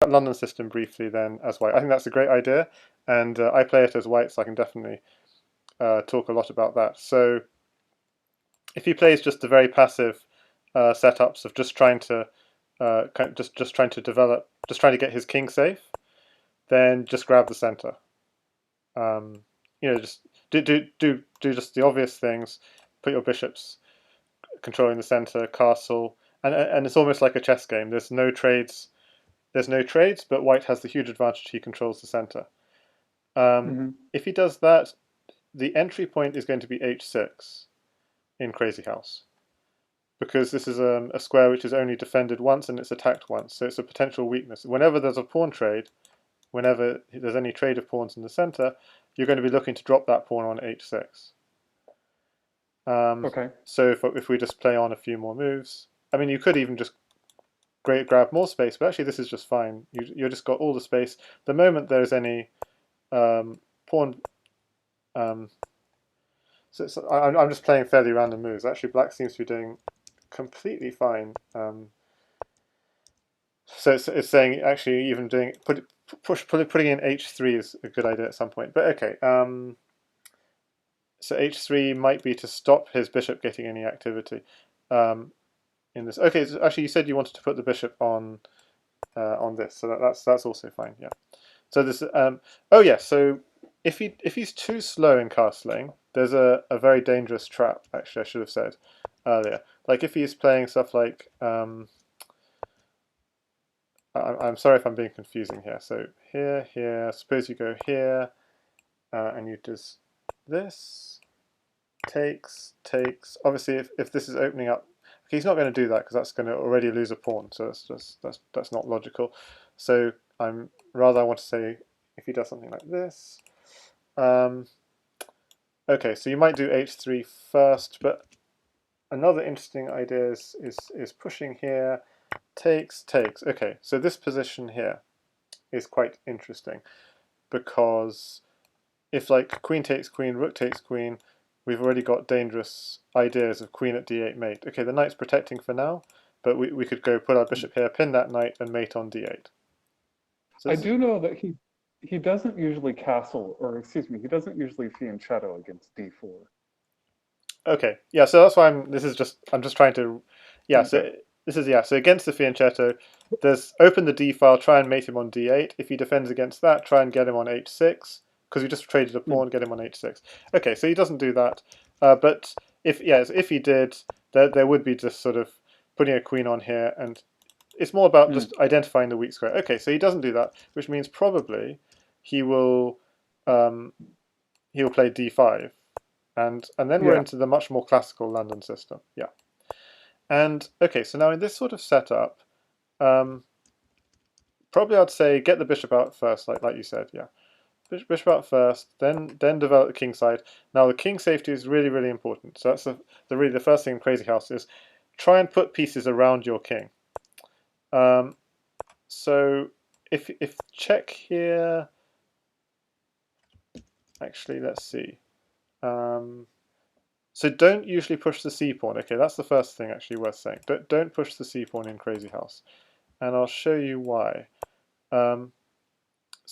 about London system briefly then as white. I think that's a great idea, and I play it as white, so I can definitely talk a lot about that. So if he plays just the very passive setups of just trying to just trying to develop, just trying to get his king safe, then just grab the center. Just do just the obvious things. Put your bishops controlling the center, castle, and it's almost like a chess game. There's no trades. There's no trades, but white has the huge advantage he controls the center. If he does that, the entry point is going to be h6 in Crazyhouse, because this is a square which is only defended once and it's attacked once, so it's a potential weakness. Whenever there's a pawn trade, whenever there's any trade of pawns in the center, you're going to be looking to drop that pawn on h6. Okay. So if we just play on a few more moves, I mean, you could even just grab more space, but actually this is just fine. You just got all the space. The moment there's any pawn, so I'm just playing fairly random moves. Actually, black seems to be doing completely fine. So it's saying actually even doing putting in h3 is a good idea at some point. But okay, so h3 might be to stop his bishop getting any activity in this. Okay, so actually you said you wanted to put the bishop on this, so that's also fine. Yeah. So this oh yeah. So if he's too slow in castling, there's a very dangerous trap. Actually, I should have said earlier. Like if he's playing stuff like I'm sorry if I'm being confusing here. So here. Suppose you go here, and you just this takes. Obviously, if this is opening up, okay, he's not going to do that because that's going to already lose a pawn. So that's not logical. So I want to say if he does something like this. Okay, so you might do h3 first, but another interesting idea is pushing here. Takes. Okay, so this position here is quite interesting because if like queen takes queen, rook takes queen, we've already got dangerous ideas of queen at d8 mate. Okay, the knight's protecting for now, but we could go put our bishop here, pin that knight, and mate on d8. So I this is do know that he doesn't usually castle, or excuse me, he doesn't usually fianchetto against d4. okay. Yeah, so that's why I'm just trying to, yeah. Okay. So this is yeah. So against the fianchetto, there's open the d file, try and mate him on d8. If he defends against that, try and get him on h6 because we just traded a pawn, get him on h6. Okay, so he doesn't do that, but if he did, there would be just sort of putting a queen on here, and it's more about just identifying the weak square. Okay, so he doesn't do that, which means probably he will um, play d5, and then we're Yeah. into the much more classical London system. Yeah. And okay, so now in this sort of setup, probably I'd say get the bishop out first, like you said. Yeah, bishop out first, then develop the king side. Now the king safety is really important. So that's really the first thing in Crazyhouse is try and put pieces around your king. So if check here, actually let's see. So don't usually push the c pawn. Okay, that's the first thing actually worth saying. Don't push the c pawn in Crazyhouse, and I'll show you why. So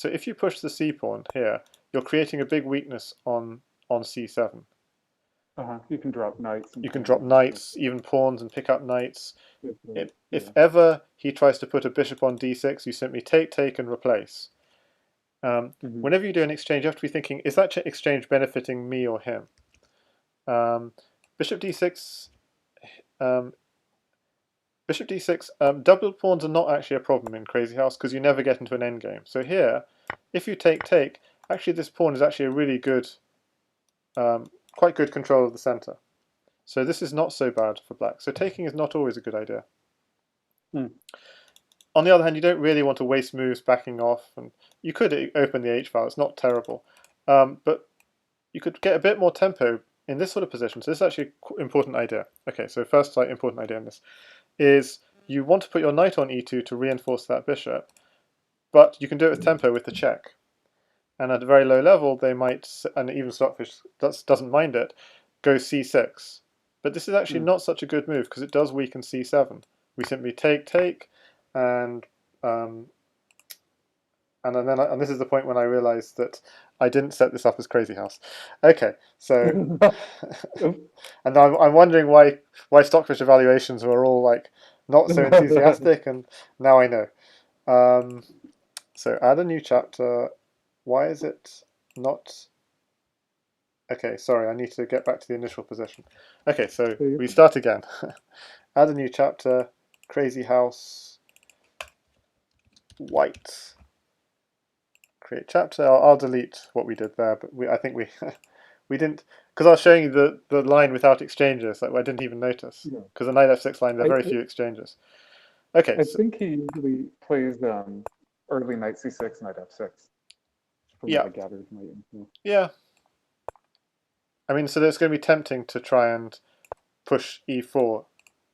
if you push the c pawn here, you're creating a big weakness on c7. You can drop knights and You can drop pawns. knights, even pawns, and pick up knights. If Yeah. ever he tries to put a bishop on d6, you simply take, and replace. Whenever you do an exchange, you have to be thinking, is that exchange benefiting me or him? Bishop d6, doubled pawns are not actually a problem in Crazyhouse because you never get into an endgame. So here, if you take, actually this pawn is actually a really good, quite good control of the center. So this is not so bad for black. So taking is not always a good idea. On the other hand, you don't really want to waste moves backing off, and you could open the h file. It's not terrible, but you could get a bit more tempo in this sort of position. So this is actually an important idea. Okay, so first important idea in this is you want to put your knight on e2 to reinforce that bishop, but you can do it with tempo with the check. And at a very low level, they might, and even Stockfish doesn't mind it, go c6. But this is actually not such a good move because it does weaken c7. We simply take, and and this is the point when I realised that I didn't set this up as Crazyhouse. Okay, so and now I'm wondering why Stockfish evaluations were all like not so enthusiastic, and now I know. Um, so add a new chapter. Why is it not? Okay, sorry, I need to get back to the initial position. Okay, so we start again. Add a new chapter, Crazyhouse, white. Create chapter. I'll delete what we did there, but I think we we didn't, because I was showing you the line without exchanges. Like I didn't even notice Yeah. because the knight f6 line there are I, very few exchanges. Okay, I so think he usually plays early knight c6, knight f6, from what yeah, I gathered from my info. yeah. I mean, so it's going to be tempting to try and push e4.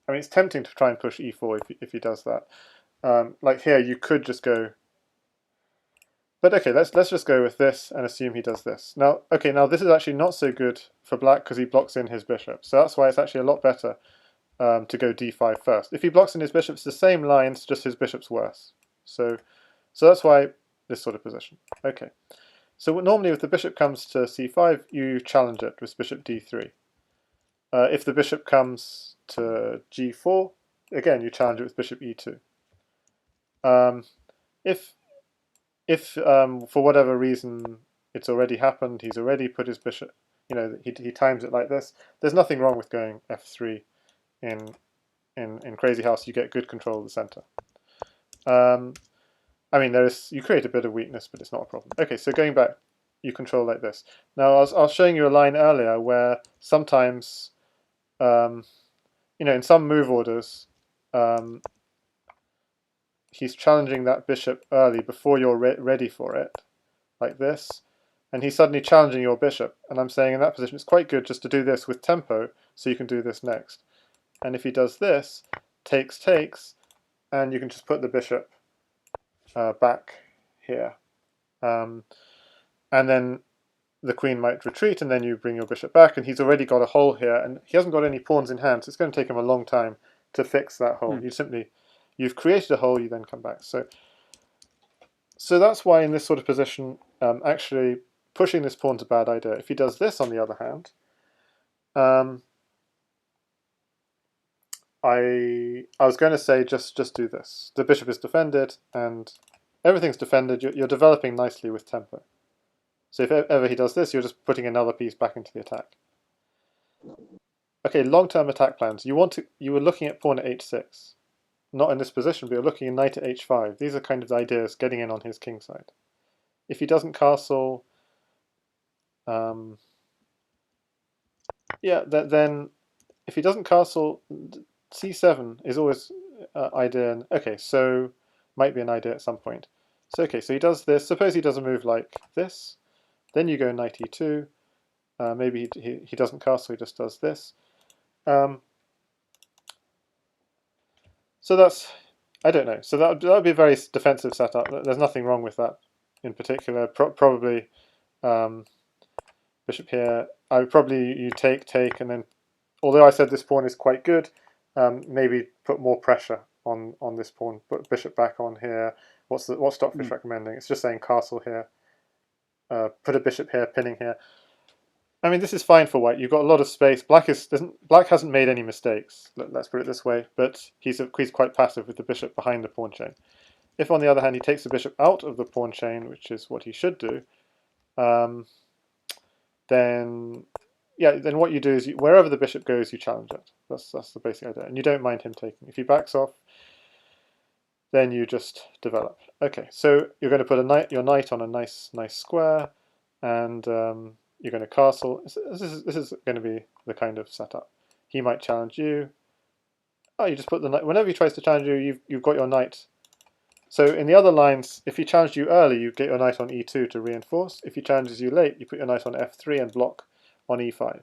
I mean, it's tempting to try and push e4 if he does that. Like here, you could just go. But okay, let's just go with this and assume he does this. Now, okay, now this is actually not so good for black because he blocks in his bishop. So that's why it's actually a lot better to go d5 first. If he blocks in his bishop, it's the same lines, just his bishop's worse. So that's why this sort of position. Okay. So normally if the bishop comes to c5, you challenge it with bishop d3. If the bishop comes to g4, again, you challenge it with bishop e2. If for whatever reason it's already happened, he's already put his bishop, he times it like this, there's nothing wrong with going f3 in Crazyhouse. You get good control of the center. I mean, you create a bit of weakness, but it's not a problem. Okay, so going back, you control like this. Now, I was showing you a line earlier where sometimes, in some move orders, he's challenging that bishop early before you're ready for it, like this, and he's suddenly challenging your bishop. And I'm saying in that position, it's quite good just to do this with tempo, so you can do this next. And if he does this, takes, and you can just put the bishop back here. And then the queen might retreat, and then you bring your bishop back, and he's already got a hole here, and he hasn't got any pawns in hand, so it's going to take him a long time to fix that hole. You've created a hole, you then come back. So that's why in this sort of position, actually pushing this pawn's a bad idea. If he does this, on the other hand, I was going to say just do this. The bishop is defended, and everything's defended. You're developing nicely with tempo. So if ever he does this, you're just putting another piece back into the attack. Okay, long-term attack plans. You were looking at pawn at h6. Not in this position, but you're looking at knight at h5. These are kind of the ideas getting in on his king side. If he doesn't castle, then if he doesn't castle, c7 is always idea. Okay, so might be an idea at some point. So okay, so he does this. Suppose he does a move like this. Then you go knight e2. Maybe he doesn't castle, he just does this. So that's, I don't know. So that would be a very defensive setup. There's nothing wrong with that in particular. Probably bishop here. I would probably you take, and then, although I said this pawn is quite good, maybe put more pressure on this pawn. Put bishop back on here. What's Stockfish recommending? It's just saying castle here. Put a bishop here, pinning here. I mean, this is fine for white. You've got a lot of space. Black hasn't made any mistakes. Let's put it this way. But he's quite passive with the bishop behind the pawn chain. If, on the other hand, he takes the bishop out of the pawn chain, which is what he should do, then what you do is wherever the bishop goes, you challenge it. That's the basic idea, and you don't mind him taking. If he backs off, then you just develop. Okay, so you're going to put your knight on a nice square, and you're going to castle. This is going to be the kind of setup. He might challenge you. Oh, you just put the knight. Whenever he tries to challenge you, you've got your knight. So in the other lines, if he challenged you early, you get your knight on e2 to reinforce. If he challenges you late, you put your knight on f3 and block on e5.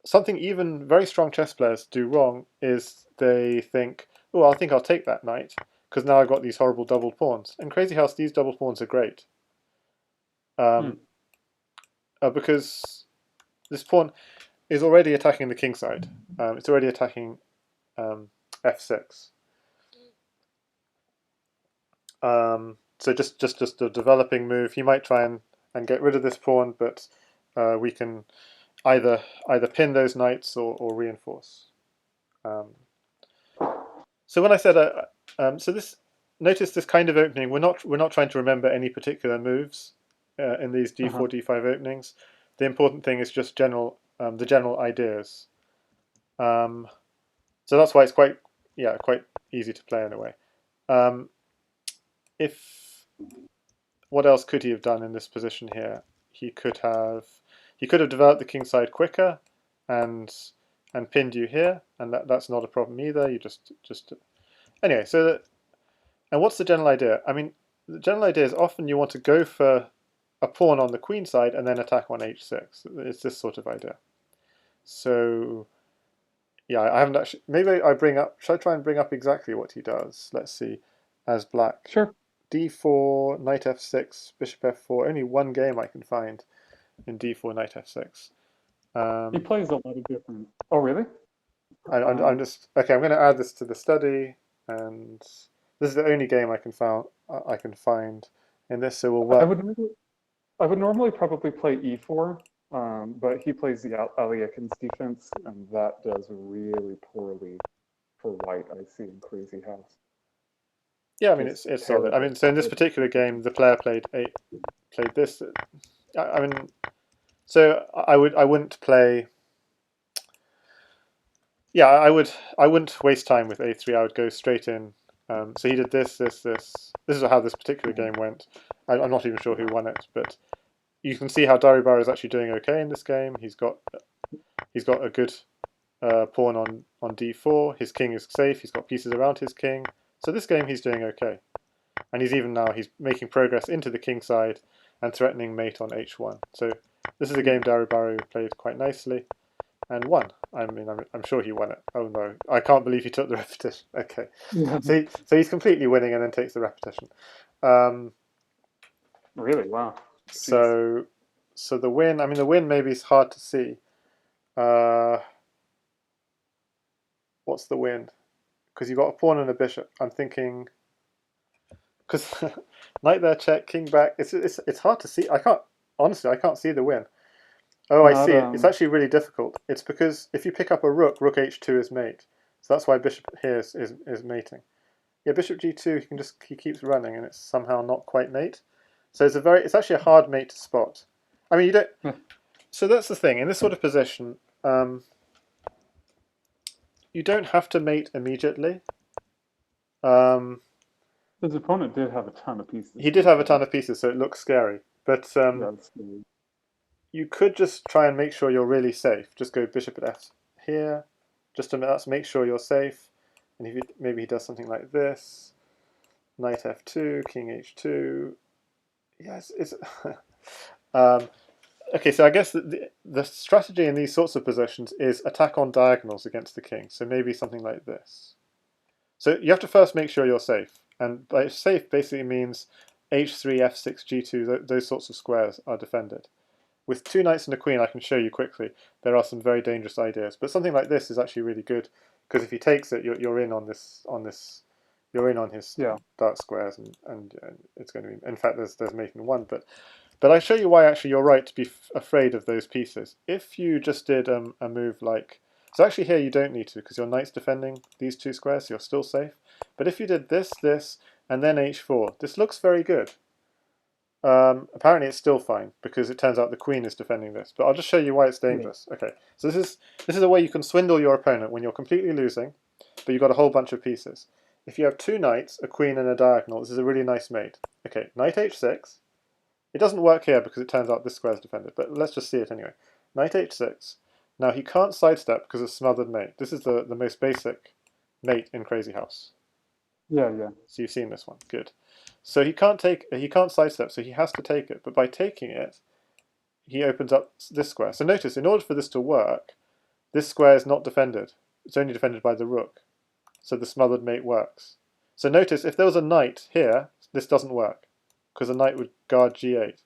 Something even very strong chess players do wrong is they think, oh, I think I'll take that knight because now I've got these horrible double pawns. In Crazyhouse, these double pawns are great. Because this pawn is already attacking the king side. It's already attacking f6. So just a developing move. He might try and get rid of this pawn, but we can either pin those knights or reinforce. So when I said so this notice this kind of opening, we're not trying to remember any particular moves in these Uh-huh. d4 d5 openings. The important thing is just the general ideas. So that's why it's quite easy to play in a way. If What else could he have done in this position here? He could have developed the king side quicker and pinned you here, and that's not a problem either. You just anyway. And what's the general idea? I mean, the general idea is often you want to go for a pawn on the queen side and then attack on h6. It's this sort of idea. So yeah, I haven't actually. Maybe I bring up. Should I try and bring up exactly what he does? Let's see. As black, Sure. d4, knight f6, bishop f4. Only one game I can find in d4, knight f6. He plays a lot of different. Oh, really? I'm just okay. I'm going to add this to the study, and this is the only game I can find in this. So we'll I work. would I would normally probably play e4, but he plays the Aliakin's defense, and that does really poorly for white. I see in Crazyhouse. Yeah, I mean Just it's solid. I terrible. mean, so in this particular game, the player played this. I mean, so I wouldn't play. Yeah, I wouldn't waste time with a3. I would go straight in. So he did this, this, this. This is how this particular game went. I'm not even sure who won it, but you can see how Darubara is actually doing okay in this game. He's got a good pawn on d4. His king is safe. He's got pieces around his king. So this game he's doing okay, and he's making progress into the king side and threatening mate on h1. So this is a game Darubara played quite nicely and won. I mean, I'm sure he won it. Oh no, I can't believe he took the repetition. Okay, Yeah. so he's completely winning and then takes the repetition. Um, Really? Wow. Jeez. so so the win. I mean, the win maybe is hard to see. Uh, what's the win? Because you've got a pawn and a bishop. I'm thinking because knight there, check, king back. It's hard to see. I can't see the win. Oh, I Not see it. It's actually really difficult. It's because if you pick up a rook, rook h2 is mate. So that's why bishop here is mating. Yeah, bishop g2, he keeps running, and it's somehow not quite mate. So it's actually a hard mate to spot. I mean, you don't. So that's the thing. In this sort of position, you don't have to mate immediately. Um, His opponent did have a ton of pieces he did here, have a ton though. of pieces, so it looks scary. But That's you could just try and make sure you're really safe. Just go bishop at f here, just to make sure you're safe. And if maybe he does something like this, knight f2, king h2. Yes, it's okay. So I guess the strategy in these sorts of positions is attack on diagonals against the king. So maybe something like this. So you have to first make sure you're safe, and by safe basically means h3, f6, g2. Those sorts of squares are defended. With two knights and a queen, I can show you quickly, there are some very dangerous ideas. But something like this is actually really good, because if he takes it, you're in on you're in on his yeah. dark squares, and it's going to be. In fact, there's making one, but I show you why actually you're right to be afraid of those pieces. If you just did a move like so, actually here you don't need to because your knight's defending these two squares, so you're still safe. But if you did this, and then h4, this looks very good. Apparently it's still fine because it turns out the queen is defending this. But I'll just show you why it's Yeah. dangerous. Okay, so this is a way you can swindle your opponent when you're completely losing, but you've got a whole bunch of pieces. If you have two knights, a queen, and a diagonal, this is a really nice mate. Okay, knight h6. It doesn't work here because it turns out this square is defended, but let's just see it anyway. Knight h6. Now he can't sidestep because of smothered mate. This is the most basic mate in Crazyhouse. Yeah. Yeah. So you've seen this one, good. So he can't sidestep, so he has to take it. But by taking it, he opens up this square. So notice, in order for this to work, this square is not defended. It's only defended by the rook. So the smothered mate works. So notice, if there was a knight here, this doesn't work, because a knight would guard g8.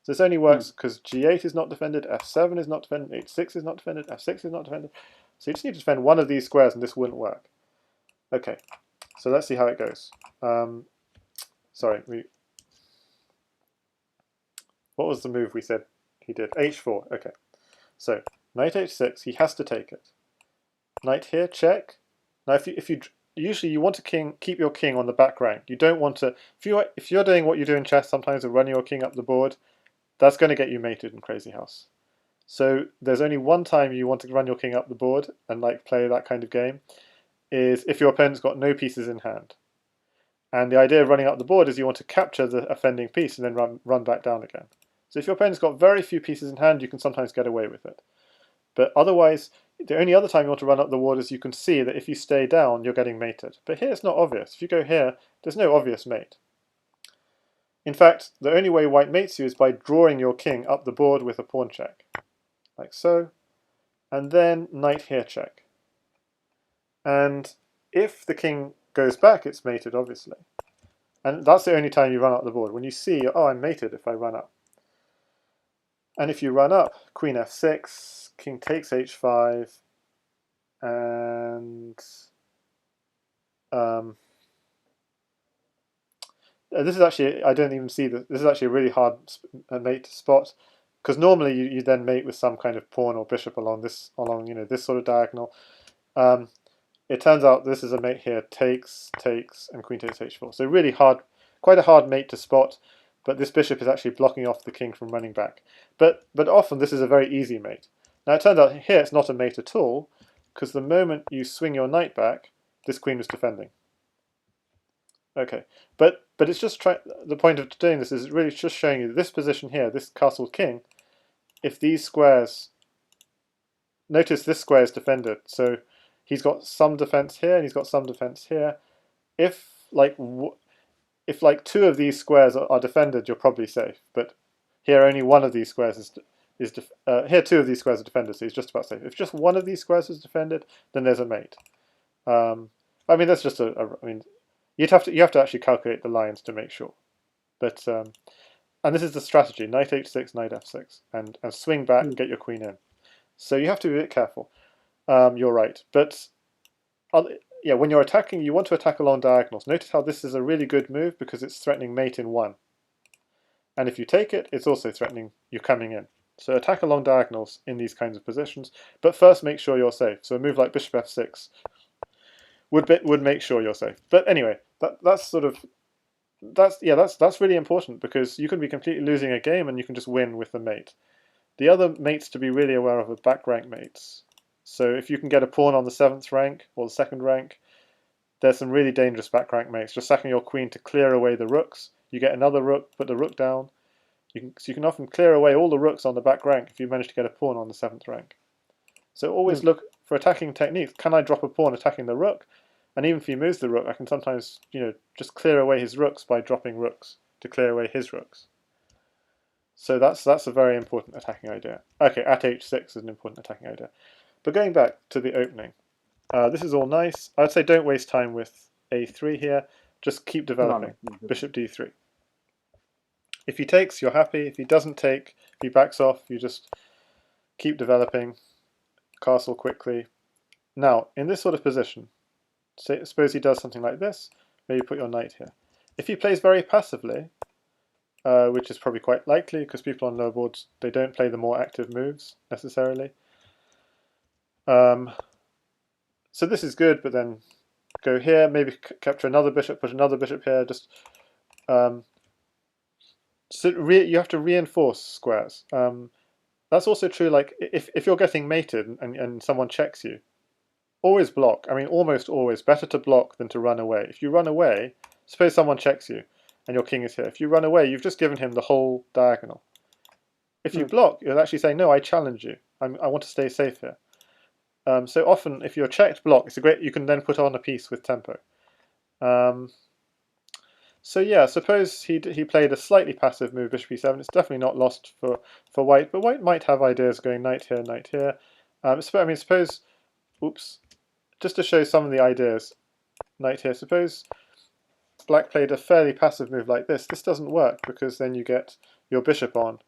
So this only Hmm. works because g8 is not defended, f7 is not defended, h6 is not defended, f6 is not defended. So you just need to defend one of these squares and this wouldn't work. Okay, so let's see how it goes. sorry, what was the move we said he did? h4. Okay, so knight h6. He has to take it. Knight here, check. Now, if you usually you want to keep your king on the back rank. You don't want to. If you're doing what you do in chess, sometimes of running your king up the board, that's going to get you mated in Crazyhouse. So there's only one time you want to run your king up the board and like play that kind of game, is if your opponent's got no pieces in hand. And the idea of running up the board is you want to capture the offending piece and then run back down again. So if your opponent's got very few pieces in hand, you can sometimes get away with it. But otherwise, the only other time you want to run up the board is you can see that if you stay down, you're getting mated. But here it's not obvious. If you go here, there's no obvious mate. In fact, the only way white mates you is by drawing your king up the board with a pawn check. Like so. And then knight here check. And if the king goes back, it's mated, obviously. And that's the only time you run up the board. When you see, oh, I'm mated if I run up. And if you run up, queen f6, king takes h5, and this is actually, I don't even see that. This is actually a really hard mate to spot, because normally you then mate with some kind of pawn or bishop along this sort of diagonal. It turns out this is a mate here, takes, and queen takes h4. So really hard, quite a hard mate to spot, but this bishop is actually blocking off the king from running back. But often this is a very easy mate. Now it turns out here it's not a mate at all, because the moment you swing your knight back, this queen was defending. Okay, but it's just the point of doing this is really just showing you this position here, this castle king. If these squares, notice this square is defended, so he's got some defense here and he's got some defense here. If like two of these squares are defended, you're probably safe. But here only one of these squares here two of these squares are defended, so he's just about safe. If just one of these squares is defended, then there's a mate. I mean that's just I mean you have to actually calculate the lines to make sure. But and this is the strategy: knight h6, knight f6, and swing back, and get your queen in. So you have to be a bit careful. You're right, but yeah, when you're attacking, you want to attack along diagonals. Notice how this is a really good move because it's threatening mate in 1. And if you take it, it's also threatening you coming in. So attack along diagonals in these kinds of positions, but first make sure you're safe. So a move like bishop f6 would make sure you're safe. But anyway, that's really important because you can be completely losing a game and you can just win with the mate. The other mates to be really aware of are back rank mates. So if you can get a pawn on the 7th rank or the 2nd rank, there's some really dangerous back rank mates. Just sacking your queen to clear away the rooks. You get another rook, put the rook down. So you can often clear away all the rooks on the back rank if you manage to get a pawn on the 7th rank. So always look for attacking techniques. Can I drop a pawn attacking the rook? And even if he moves the rook, I can sometimes just clear away his rooks by dropping rooks to clear away his rooks. So that's a very important attacking idea. Okay, at h6 is an important attacking idea. But going back to the opening, this is all nice. I'd say don't waste time with a3 here. Just keep developing. Bishop d3. If he takes, you're happy. If he doesn't take, if he backs off, you just keep developing. Castle quickly. Now, in this sort of position, suppose he does something like this. Maybe put your knight here. If he plays very passively, which is probably quite likely because people on lower boards, they don't play the more active moves necessarily. So this is good, but then go here, maybe capture another bishop, put another bishop here. Just you have to reinforce squares. That's also true. Like if you're getting mated and someone checks you, always block. I mean, almost always better to block than to run away. If you run away, suppose someone checks you and your king is here. If you run away, you've just given him the whole diagonal. If you block, you're actually saying, no, I challenge you. I want to stay safe here. So often, if you're checked block, you can then put on a piece with tempo. So yeah, suppose he played a slightly passive move, bishop e7. It's definitely not lost for white, but white might have ideas going knight here, knight here. I mean, suppose, oops, just to show some of the ideas, knight here. Suppose black played a fairly passive move like this. This doesn't work because then you get your bishop on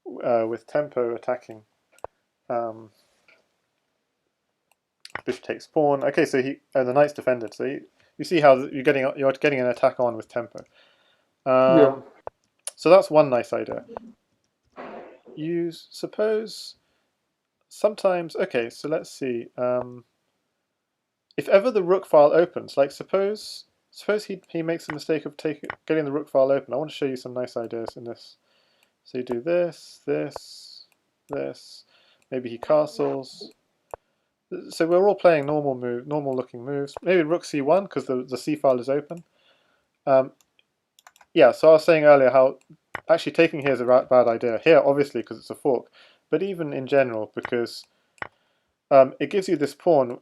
with tempo attacking. Bishop takes pawn. Okay, so the knight's defended. So you see how you're getting an attack on with tempo. Yeah. So that's one nice idea. You suppose sometimes, okay, so let's see. If ever the rook file opens, like suppose he makes the mistake of getting the rook file open. I want to show you some nice ideas in this. So you do this, this, this. Maybe he castles. So we're all playing normal looking moves. Maybe rook c1 because the c file is open. Yeah, so I was saying earlier how actually taking here is a bad idea. Here, obviously, because it's a fork, but even in general, because it gives you this pawn,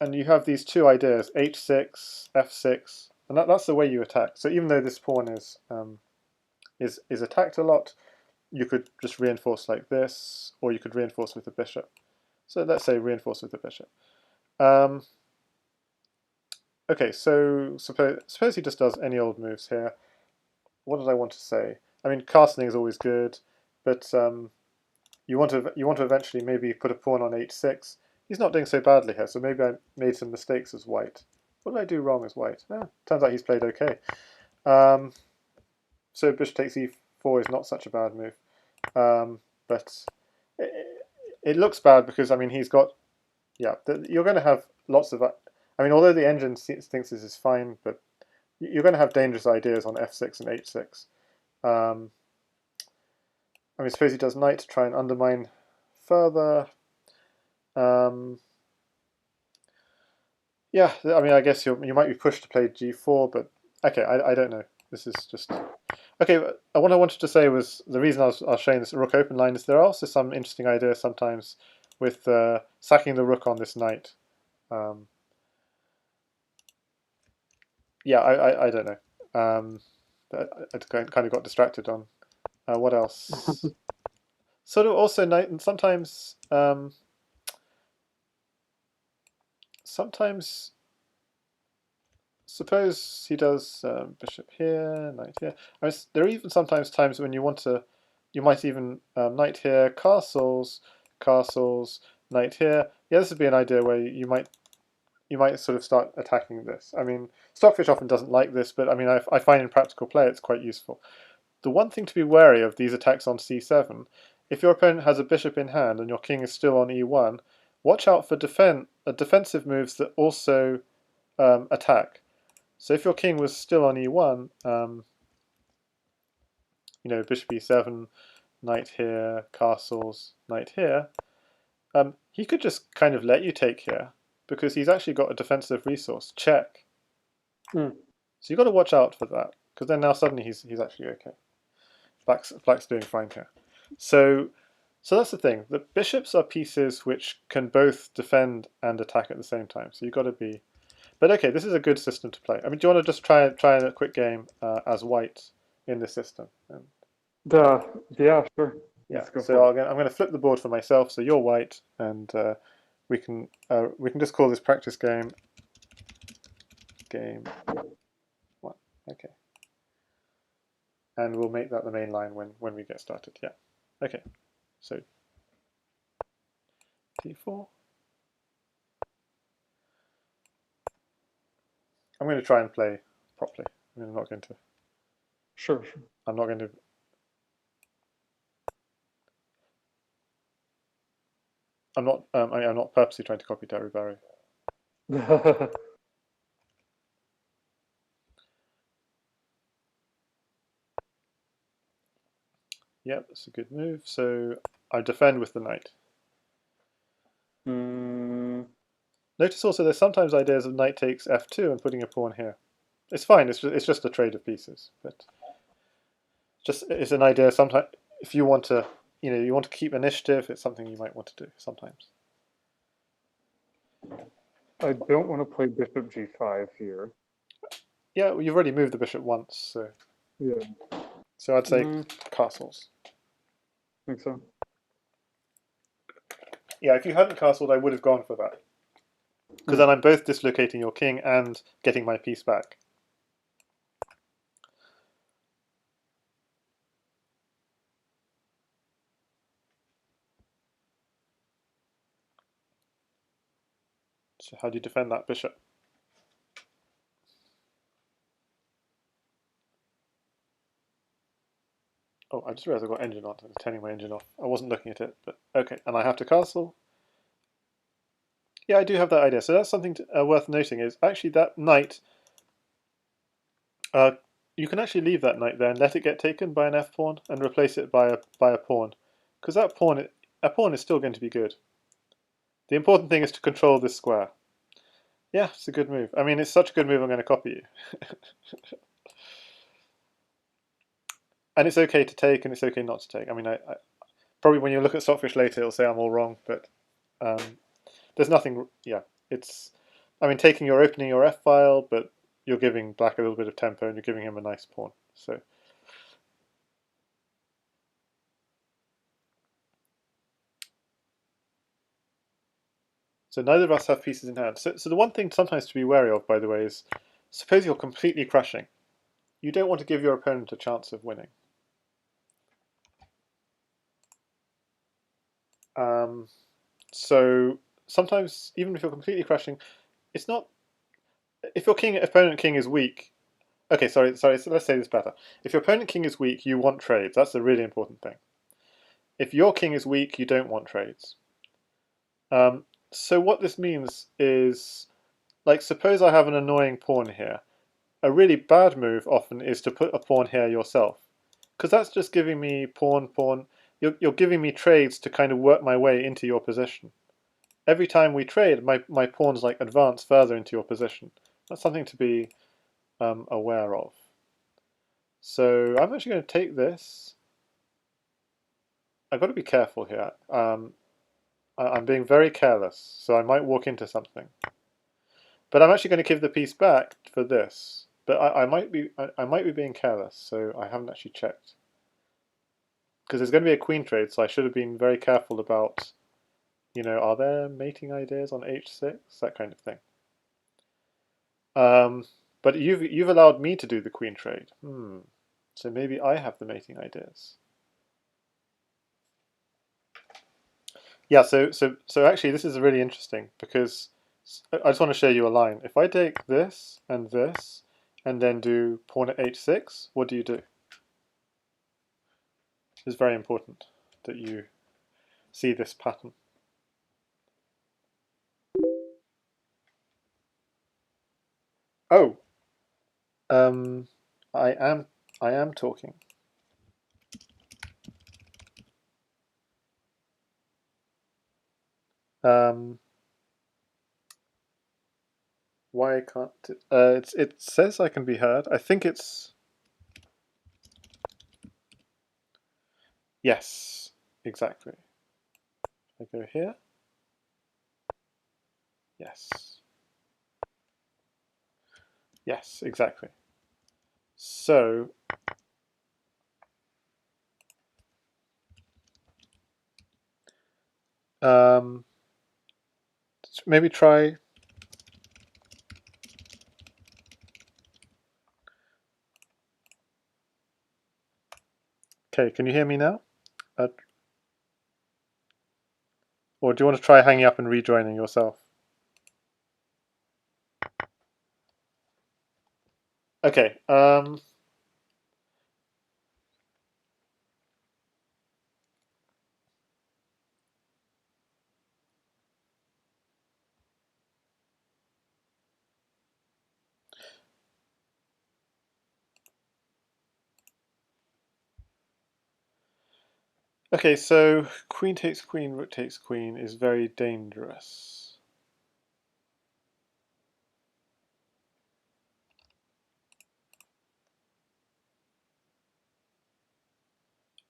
and you have these two ideas, h6, f6, and that's the way you attack. So even though this pawn is attacked a lot, you could just reinforce like this, or you could reinforce with the bishop. So let's say reinforce with the bishop. Okay, so suppose he just does any old moves here. What did I want to say? I mean, castling is always good, but you want to eventually maybe put a pawn on h6. He's not doing so badly here, so maybe I made some mistakes as white. What did I do wrong as white? Turns out he's played okay. So bishop takes e4 is not such a bad move, but it looks bad because I mean he's got you're going to have lots of. I mean, although the engine thinks this is fine, but you're going to have dangerous ideas on f6 and h6. I mean, suppose he does knight to try and undermine further. Yeah, I mean, I guess you might be pushed to play g4, but okay, I don't know. This is just okay. What I wanted to say was the reason I was showing this rook open line is there are also some interesting ideas sometimes with sacking the rook on this knight. Yeah, I don't know. I kind of got distracted on what else. Sort of also knight, and sometimes suppose he does bishop here, knight here. I mean, there are even sometimes times when you might even knight here, castles, castles, knight here. Yeah, this would be an idea where you might sort of start attacking this. I mean, Stockfish often doesn't like this, but I mean, I find in practical play it's quite useful. The one thing to be wary of these attacks on c7, if your opponent has a bishop in hand and your king is still on e1, watch out for defensive moves that also attack. So if your king was still on e1, bishop e7, knight here, castles, knight here, he could just kind of let you take here because he's actually got a defensive resource, check. Mm. So you've got to watch out for that because then now suddenly he's actually okay. Black's doing fine here. So that's the thing. The bishops are pieces which can both defend and attack at the same time. So you've got to be. But okay, this is a good system to play. I mean, do you want to just try a quick game as white in this system? Yeah, sure. Yeah. Let's go So for I'm going to flip the board for myself. So you're white, and we can just call this practice game. Game 1. Okay. And we'll make that the main line when we get started. Yeah. Okay. So d4. I'm going to try and play properly. I'm not going to. Sure, sure. I'm not going to. I'm not purposely trying to copy Derryberry. Yeah, that's a good move. So I defend with the knight. Mm, Notice also there's sometimes ideas of knight takes f2 and putting a pawn here. It's fine. It's just a trade of pieces, but it's an idea. Sometimes if you want to, you want to keep initiative, it's something you might want to do sometimes. I don't want to play bishop g5 here. Yeah, well, you've already moved the bishop once, so Yeah, I'd say castles. think so. Yeah, if you hadn't castled, I would have gone for that. Because then I'm both dislocating your king and getting my piece back. So how do you defend that bishop? Oh, I just realized I've got engine on. I'm turning my engine off. I wasn't looking at it, but okay. And I have to castle. Yeah, I do have that idea. So that's something worth noting. Is actually that knight. Uh, you can actually leave that knight there and let it get taken by an f pawn and replace it by a pawn, because that pawn a pawn is still going to be good. The important thing is to control this square. Yeah, it's a good move. I mean, it's such a good move. I'm going to copy you. And it's okay to take, and it's okay not to take. I mean, I probably when you look at Stockfish later, it'll say I'm all wrong, but there's nothing. Yeah, it's. I mean, taking you're opening your f file, but you're giving black a little bit of tempo, and you're giving him a nice pawn. So neither of us have pieces in hand. So the one thing sometimes to be wary of, by the way, is suppose you're completely crushing. You don't want to give your opponent a chance of winning. So sometimes, even if you're completely crushing, it's not. If your opponent king is weak. Okay, sorry. So let's say this better. If your opponent king is weak, you want trades. That's a really important thing. If your king is weak, you don't want trades. So what this means is, like, suppose I have an annoying pawn here. A really bad move often is to put a pawn here yourself, because that's just giving me pawn. You're giving me trades to kind of work my way into your position. Every time we trade, my pawns like advance further into your position. That's something to be aware of. So I'm actually going to take this. I've got to be careful here. I'm being very careless, so I might walk into something. But I'm actually going to give the piece back for this. But I might be being careless, so I haven't actually checked. Because there's going to be a queen trade, so I should have been very careful about, are there mating ideas on h6? That kind of thing. But you've allowed me to do the queen trade. So maybe I have the mating ideas. Yeah, so actually this is really interesting because I just want to show you a line. If I take this and then do pawn at h6, what do you do? It's very important that you see this pattern. Oh, I am talking. Why can't it? It says I can be heard. I think it's yes, exactly. I go here. Yes. Yes, exactly. So maybe try. Okay, can you hear me now? Or do you want to try hanging up and rejoining yourself? Okay. Okay, so queen takes queen, rook takes queen is very dangerous.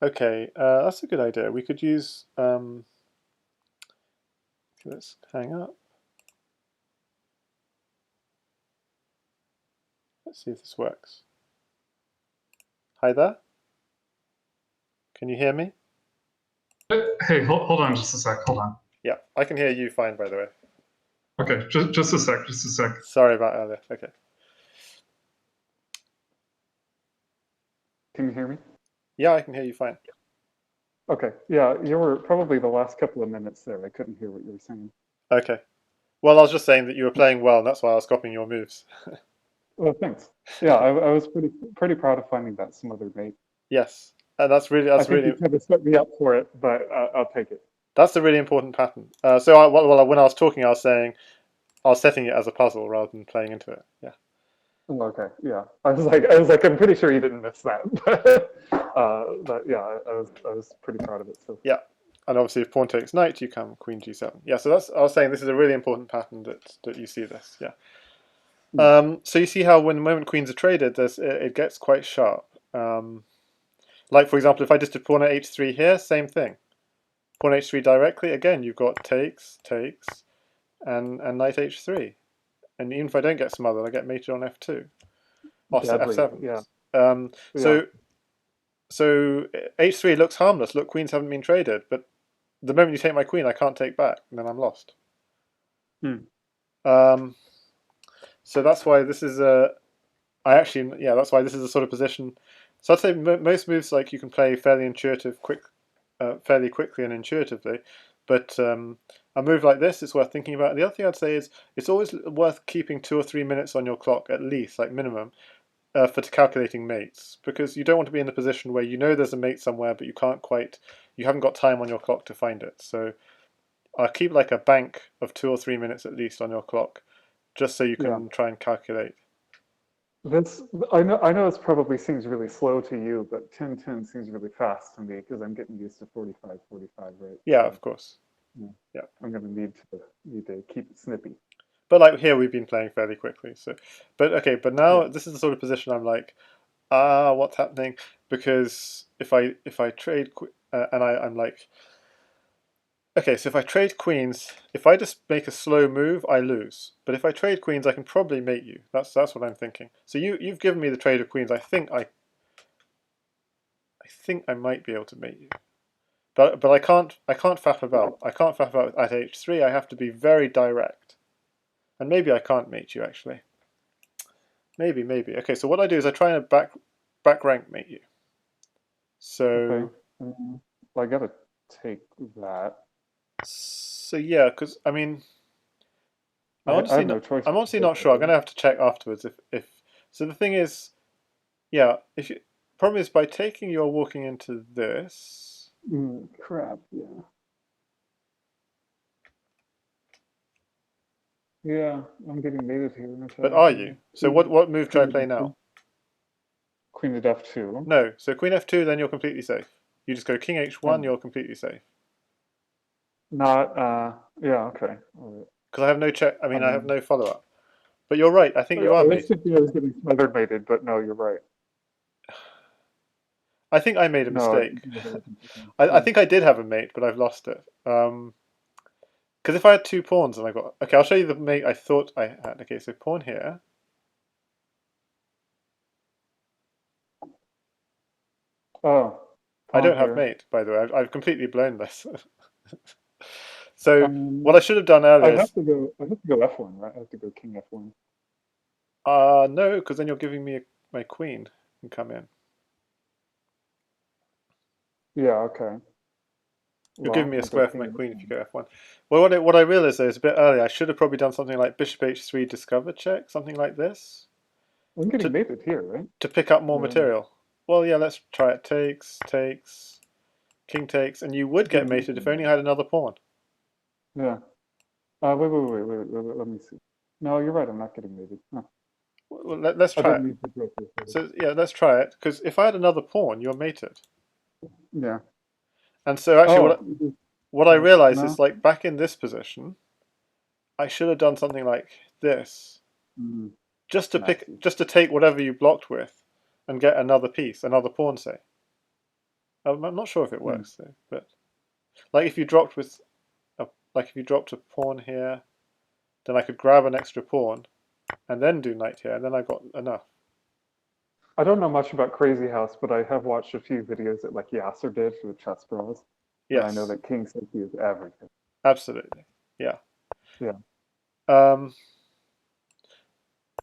Okay, that's a good idea. We could use. Let's hang up. Let's see if this works. Hi there. Can you hear me? Hey, hold on just a sec. Hold on. Yeah, I can hear you fine, by the way. Okay, just a sec. Just a sec. Sorry about earlier. Okay. Can you hear me? Yeah, I can hear you fine. Okay. Yeah, you were probably the last couple of minutes there. I couldn't hear what you were saying. Okay. Well, I was just saying that you were playing well, and that's why I was copying your moves. Well, thanks. Yeah, I was pretty proud of finding that smothered mate. Yes. And that's I think you kind of set me up for it, but I'll take it. that's a really important pattern. So when I was talking, I was saying I was setting it as a puzzle rather than playing into it. Yeah. Oh, okay, yeah. I'm pretty sure you didn't miss that. But yeah, I was pretty proud of it so far. Yeah. And obviously, if pawn takes knight, you come queen g7. Yeah. So I was saying this is a really important pattern that you see this. Yeah. Hmm. So you see how when the moment queens are traded, it gets quite sharp. Like for example, if I just did pawn at h3 here, same thing. Pawn h3 directly, again you've got takes, and knight h3. And even if I don't get smothered, I get mated on f2. Or Deadly, f7. yeah, Um, yeah, so so h3 looks harmless. Look, queens haven't been traded, but the moment you take my queen, I can't take back, and then I'm lost. hmm. Um, so that's why this is a. That's why this is a sort of position. So I'd say most moves like you can play fairly fairly quickly and intuitively, but a move like this is worth thinking about. The other thing I'd say is it's always worth keeping 2 or 3 minutes on your clock at least, like minimum, for calculating mates, because you don't want to be in the position where you know there's a mate somewhere, but you haven't got time on your clock to find it. So I'll keep like a bank of 2 or 3 minutes at least on your clock, just so you Yeah. can try and calculate. This I know this probably seems really slow to you, but 10:10 seems really fast to me because I'm getting used to 45:45, right? Yeah, So of course. yeah, Yeah. I'm gonna need to keep it snippy. But like here, we've been playing fairly quickly. So, but okay. But Yeah. now this is the sort of position I'm like, what's happening? Because if I trade and I'm like, okay, so if I trade queens, if I just make a slow move, I lose. But if I trade queens, I can probably mate you. That's what I'm thinking. So you've given me the trade of queens. I think I might be able to mate you. But I can't faff about. I can't faff about at h3. I have to be very direct. And maybe I can't mate you actually. Maybe. Okay, so what I do is I try and back rank mate you. Okay. So Well, I gotta take that. yeah, because I mean, I have no choice I'm but honestly to not take sure. that, I'm right? gonna have to check afterwards if. So the thing is, yeah, if you problem is by taking you're walking into this. Crap. Yeah. Yeah. I'm getting mated here, aren't But I? are Yeah. you? So what move do I play Queen now? Queen at f2. No. So queen f2, then you're completely safe. You just go king h1, Um, you're completely safe. not. Yeah. Okay. All right. Because I have no check. I mean, I have Um, no follow up. But you're right. I think you I are was mated. thinking I was getting smothered mated, but no, you're right. I think I made a No. mistake. I Yeah. think I did have a mate, but I've lost it. Because if I had two pawns and I got okay, I'll show you the mate I thought I had. Okay, so pawn here. Oh, I pawn don't have here. mate, by the way. I've completely blown this. So Um, what I should have done earlier I'd have is to go. I'd have to go f1, right? I have to go king f1. no, because then you're giving me my queen can come in. Yeah. Okay. You're giving Well, me a I'll go square for my king queen if you f1. go f1. Well, what I realized though is a bit earlier. I should have probably done something like bishop h3 discover check, something like this, I'm getting to mated here, right? to pick up more Um, material. Well, yeah, let's try it. Takes, king takes, and you would get getting mated mated if here. only I had another pawn. Yeah. Wait. Let me see. No, you're right. I'm not getting mated. Huh. Well, let's I try didn't it. mean to go for it. So yeah, let's try it. Because if I had another pawn, you're mated. Yeah. And so actually, Oh. what I realized is No. like back in this position, I should have done something like this, Mm, I see. just to take whatever you blocked with, and get another piece, another pawn, say. I'm not sure if it Mm. works though, but like if you dropped like if you dropped a pawn here, then I could grab an extra pawn and then do knight here, and then I got enough. I don't know much about Crazyhouse, but I have watched a few videos that like Yasser did for the chess bros, and I know Yes, that King Safety is everything. absolutely. Yeah. Yeah. Um,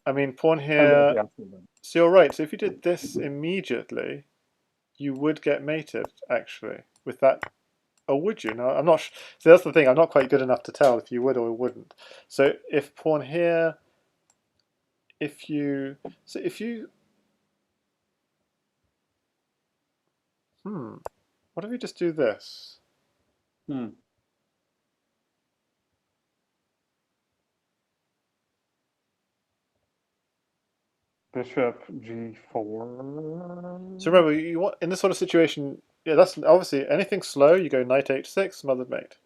I mean, pawn I love here. Yasser then. So you're right. So if you did this immediately, you would get mated actually with that. Or would you? No, I'm not. So that's the thing. I'm not quite good enough to tell if you would or wouldn't. So if pawn here, if you, so if you, What if we just do this? Hmm. Bishop G4. So remember, you want in this sort of situation, yeah, that's obviously anything slow. You go knight H6, smothered mate.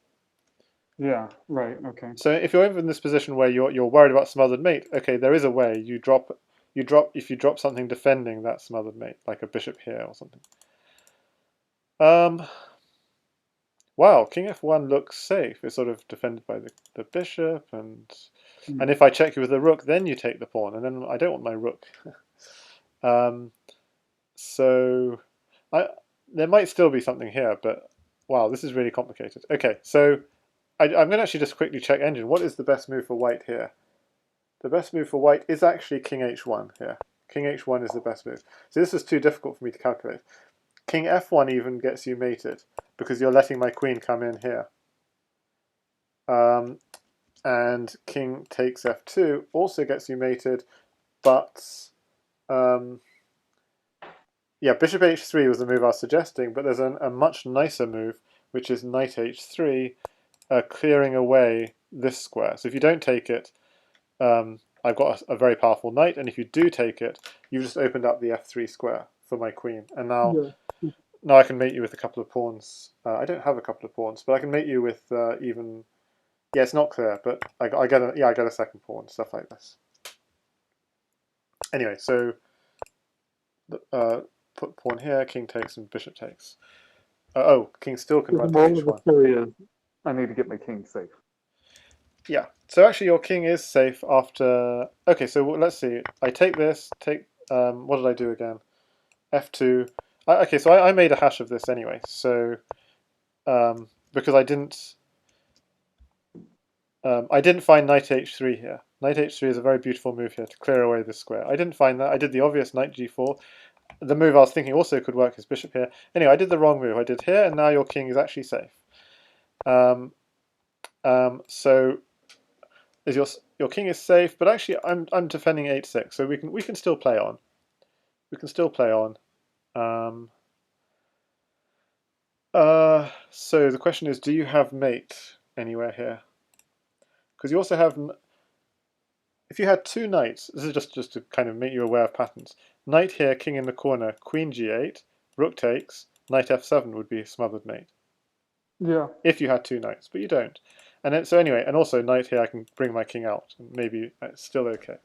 Yeah, right, okay. So if you're ever in this position where you're worried about smothered mate, okay, there is a way. If you drop something defending that smothered mate, like a bishop here or something. Wow, King F1 looks safe. It's sort of defended by the bishop, and Hmm. if I check you with the rook, then you take the pawn, and then I don't want my rook. So there might still be something here, but wow, this is really complicated. Okay, so I'm going to actually just quickly check engine. What is the best move for white here? The best move for white is actually King H1 here. King H1 is the best move. So this is too difficult for me to calculate. King F1 even gets you mated because you're letting my queen come in here. And King takes F2 also gets you mated, but yeah, Bishop H3 was the move I was suggesting, but there's a much nicer move, which is Knight H3, clearing away this square. So if you don't take it, I've got a very powerful knight, and if you do take it, you've just opened up the F3 square for my queen. And now I can mate you with a couple of pawns. I don't have a couple of pawns, but I can mate you with even... Yeah, it's not clear, but I get a second pawn, stuff like this. Anyway, so put pawn here, king takes and bishop takes. Oh, king still can So the run to moral of the h1. story is I need to get my king safe. Yeah, so actually your king is safe after... Okay, so let's see. I take this, what did I do again? F2. Okay, so I made a hash of this anyway, so... because I didn't find knight h3 here. Knight h3 is a very beautiful move here to clear away this square. I didn't find that. I did the obvious knight g4. The move I was thinking also could work is bishop here. Anyway, I did the wrong move. I did here, and now your king is actually safe. So is your king is safe, but actually I'm defending h6, so we can still play on. We can still play on. So the question is, do you have mate anywhere here? Because you also have, if you had two knights, this is just to kind of make you aware of patterns. Knight here, king in the corner, queen g8, rook takes, knight f7 would be a smothered mate. Yeah. If you had two knights, but you don't. And then, so anyway, and also knight here, I can bring my king out, and maybe it's still okay.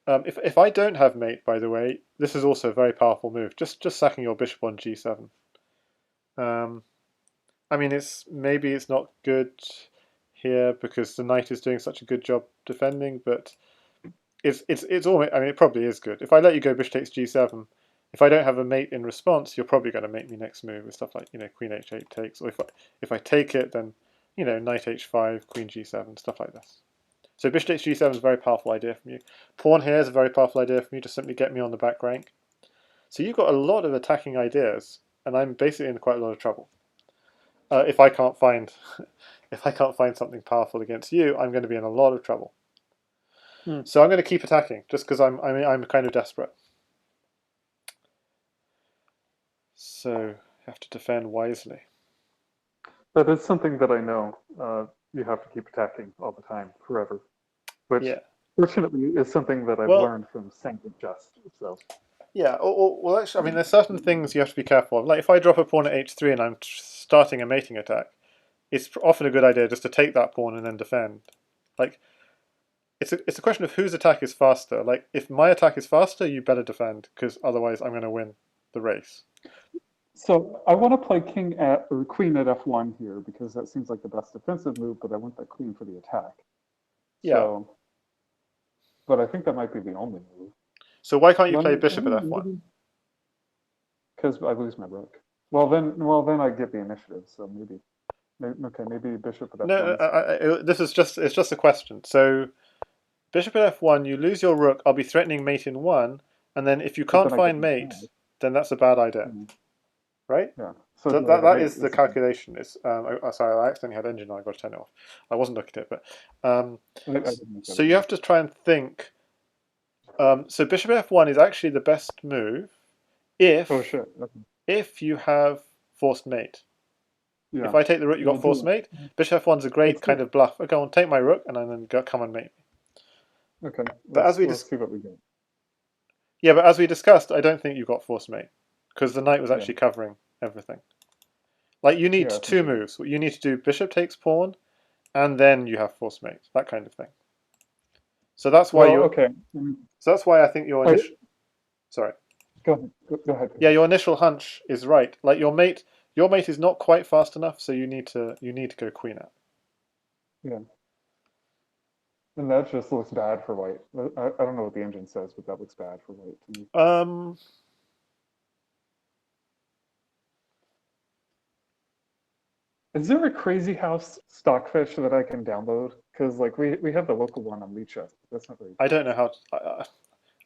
If I don't have mate, by the way, this is also a very powerful move. Just sacking your bishop on g7. I mean, maybe it's not good here because the knight is doing such a good job defending, but it's almost. I mean, it probably is good. If I let you go bishop takes g7, if I don't have a mate in response, you're probably going to make me next move with stuff like queen h8 takes, or if I take it, then knight h5, queen g7, stuff like this. So bishop takes g7 is a very powerful idea from you. Pawn here is a very powerful idea from you to simply get me on the back rank. So you've got a lot of attacking ideas, and I'm basically in quite a lot of trouble. If I can't find something powerful against you, I'm going to be in a lot of trouble. So I'm going to keep attacking just because I'm kind of desperate. So you have to defend wisely. That is something that I know. You have to keep attacking all the time, forever. Which, Yeah. fortunately, is something that I've learned from Sanguine Just. So. Yeah. Well, actually, I mean, there's certain things you have to be careful of. Like if I drop a pawn at h3 and I'm starting a mating attack, it's often a good idea just to take that pawn and then defend. Like, it's a question of whose attack is faster. Like, if my attack is faster, you better defend, because otherwise I'm going to win the race. So I want to play king at or queen at f1 here because that seems like the best defensive move, but I want that queen for the attack. Yeah. So, but I think that might be the only move. So why can't you play bishop at f1? Because I lose my rook. Well then I get the initiative. So maybe bishop at f1. No, it's just a question. So bishop at f1, you lose your rook. I'll be threatening mate in 1, and then if you can't find mate, then that's a bad idea, right? Yeah. So that is the calculation. It's sorry, I accidentally had engine on. I got to turn it off. I wasn't looking at it, but so you have to try and think. So bishop f1 is actually the best move if oh shit. if you have forced mate. If Yeah. I take the rook, you We'll got forced do mate. Bishop f1's a great let's kind do of bluff. Okay, I'll take my rook and then come and mate me. okay. But as we Let's see what we get. yeah, but as we discussed, I don't think you got forced mate because the knight was Yeah. actually covering everything. Like you need Yeah, I think two you're moves. You need to do bishop takes pawn, and then you have forced mate. That kind of thing. So that's why well, you. okay. So that's why I think your I, initial. Sorry. go ahead. Go ahead. Go Yeah, ahead. your initial hunch is right. Like your mate is not quite fast enough, so you need to go queen out. Yeah. And that just looks bad for white. I don't know what the engine says, but that looks bad for white to me. Um, Is there a Crazyhouse stockfish that I can download? Because like we have the local one on Licha. That's not very I don't know how to,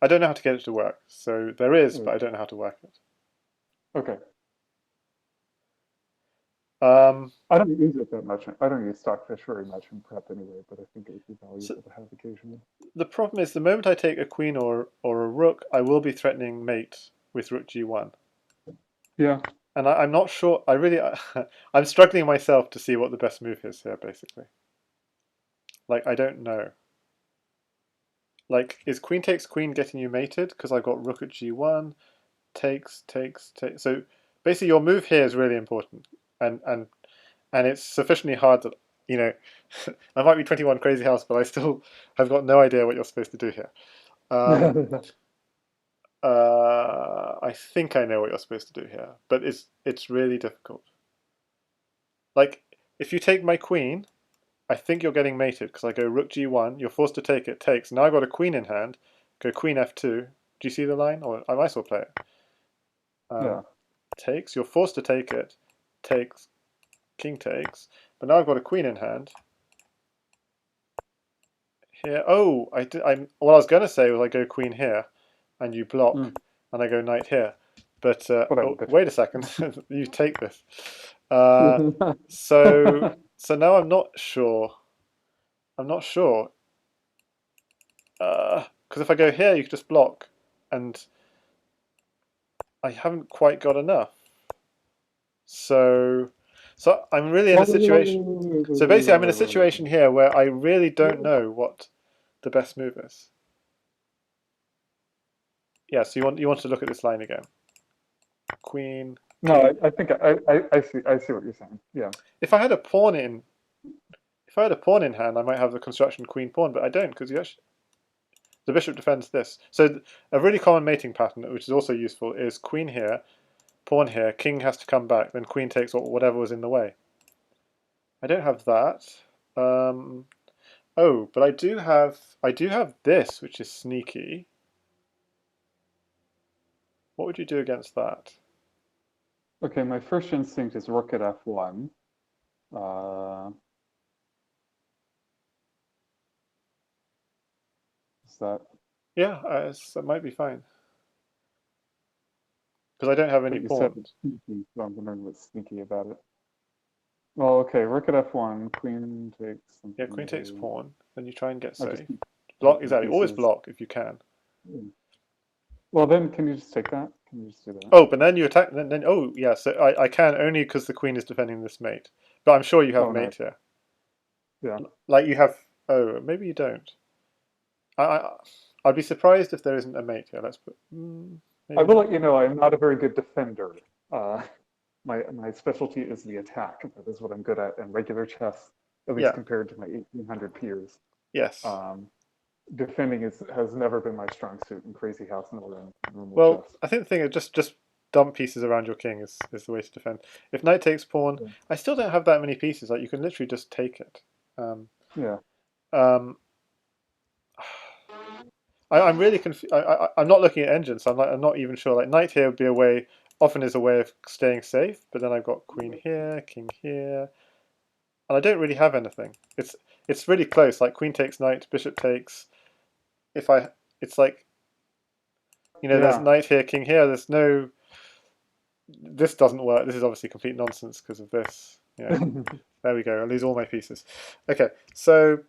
I don't know how to get it to work. So there is, but good. I don't know how to work it. Okay. Um, I don't use it that much. I don't use stockfish very much in prep anyway, but I think it would be so valuable to have occasionally. the problem is the moment I take a queen or a rook, I will be threatening mate with rook g1. Yeah. And I'm not sure. I really, I'm struggling myself to see what the best move is here. Basically, like I don't know. Like, is queen takes queen getting you mated? Because I've got rook at g1, takes. So basically, your move here is really important, and and and it's sufficiently hard that you know. I might be 21 crazy house, but I still have got no idea what you're supposed to do here. Um, I think I know what you're supposed to do here, but it's really difficult. Like, if you take my queen, I think you're getting mated because I go rook g1. You're forced to take it. Takes. Now I've got a queen in hand. Go queen f2. Do you see the line? Or I might as well play it. Yeah. Takes. You're forced to take it. Takes. King takes. But now I've got a queen in hand. Here. Oh, I did. What I was going to say was I go queen here, and you block, Mm. and I go knight here. But Whatever. oh, wait a second. You take this. Uh, Bitch. so now I'm not sure. I'm not sure. Because if I go here, you can just block, and I haven't quite got enough. So, so I'm really in a situation. So basically, I'm in a situation here where I really don't know what the best move is. Yeah. So you want to look at this line again. Queen, No, king. I think I see what you're saying. Yeah. If I had a pawn in, if I had a pawn in hand, I might have the construction queen pawn, but I don't because you actually the bishop defends this. So a really common mating pattern, which is also useful, is queen here, pawn here, king has to come back, then queen takes whatever was in the way. I don't have that. Oh, but I do have this, which is sneaky. What would you do against that? Okay, my first instinct is rook at f1. Uh, is that Yeah, that might be fine because I don't have any but you said pawns. it's sneaky, so I'm wondering what's sneaky about it. Well, okay, rook at f1, queen takes Yeah, something queen takes to. pawn, then you try and get I just safe. keep Block taking exactly. Always pieces. block if you can. Well, then can you just take that? Can you just do that? Oh, but then you attack. Then oh yeah. So I can only because the queen is defending this mate. But I'm sure you have Oh, nice. mate here. Yeah. Like you have. Oh, maybe you don't. I'd be surprised if there isn't a mate here. Let's put. I Maybe will not. let you know I'm not a very good defender. Uh, my specialty is the attack. That is what I'm good at in regular chess, at least Yeah. compared to my 1800 peers. Yes. Um, defending has never been my strong suit in Crazyhouse nor in normal Well, chess. I think the thing is just dump pieces around your king is the way to defend. If knight takes pawn, Yeah. I still don't have that many pieces. Like you can literally just take it. Um, Yeah. um, I'm really confused. I'm not looking at engines, so I'm not even sure. Like knight here would be a way, often is a way of staying safe. But then I've got queen here, king here, and I don't really have anything. It's really close. Like queen takes knight, bishop takes. If I, it's like there's Yeah. knight here, king here. There's no. This doesn't work. This is obviously complete nonsense because of this. Yeah, there we go. I lose all my pieces. Okay, so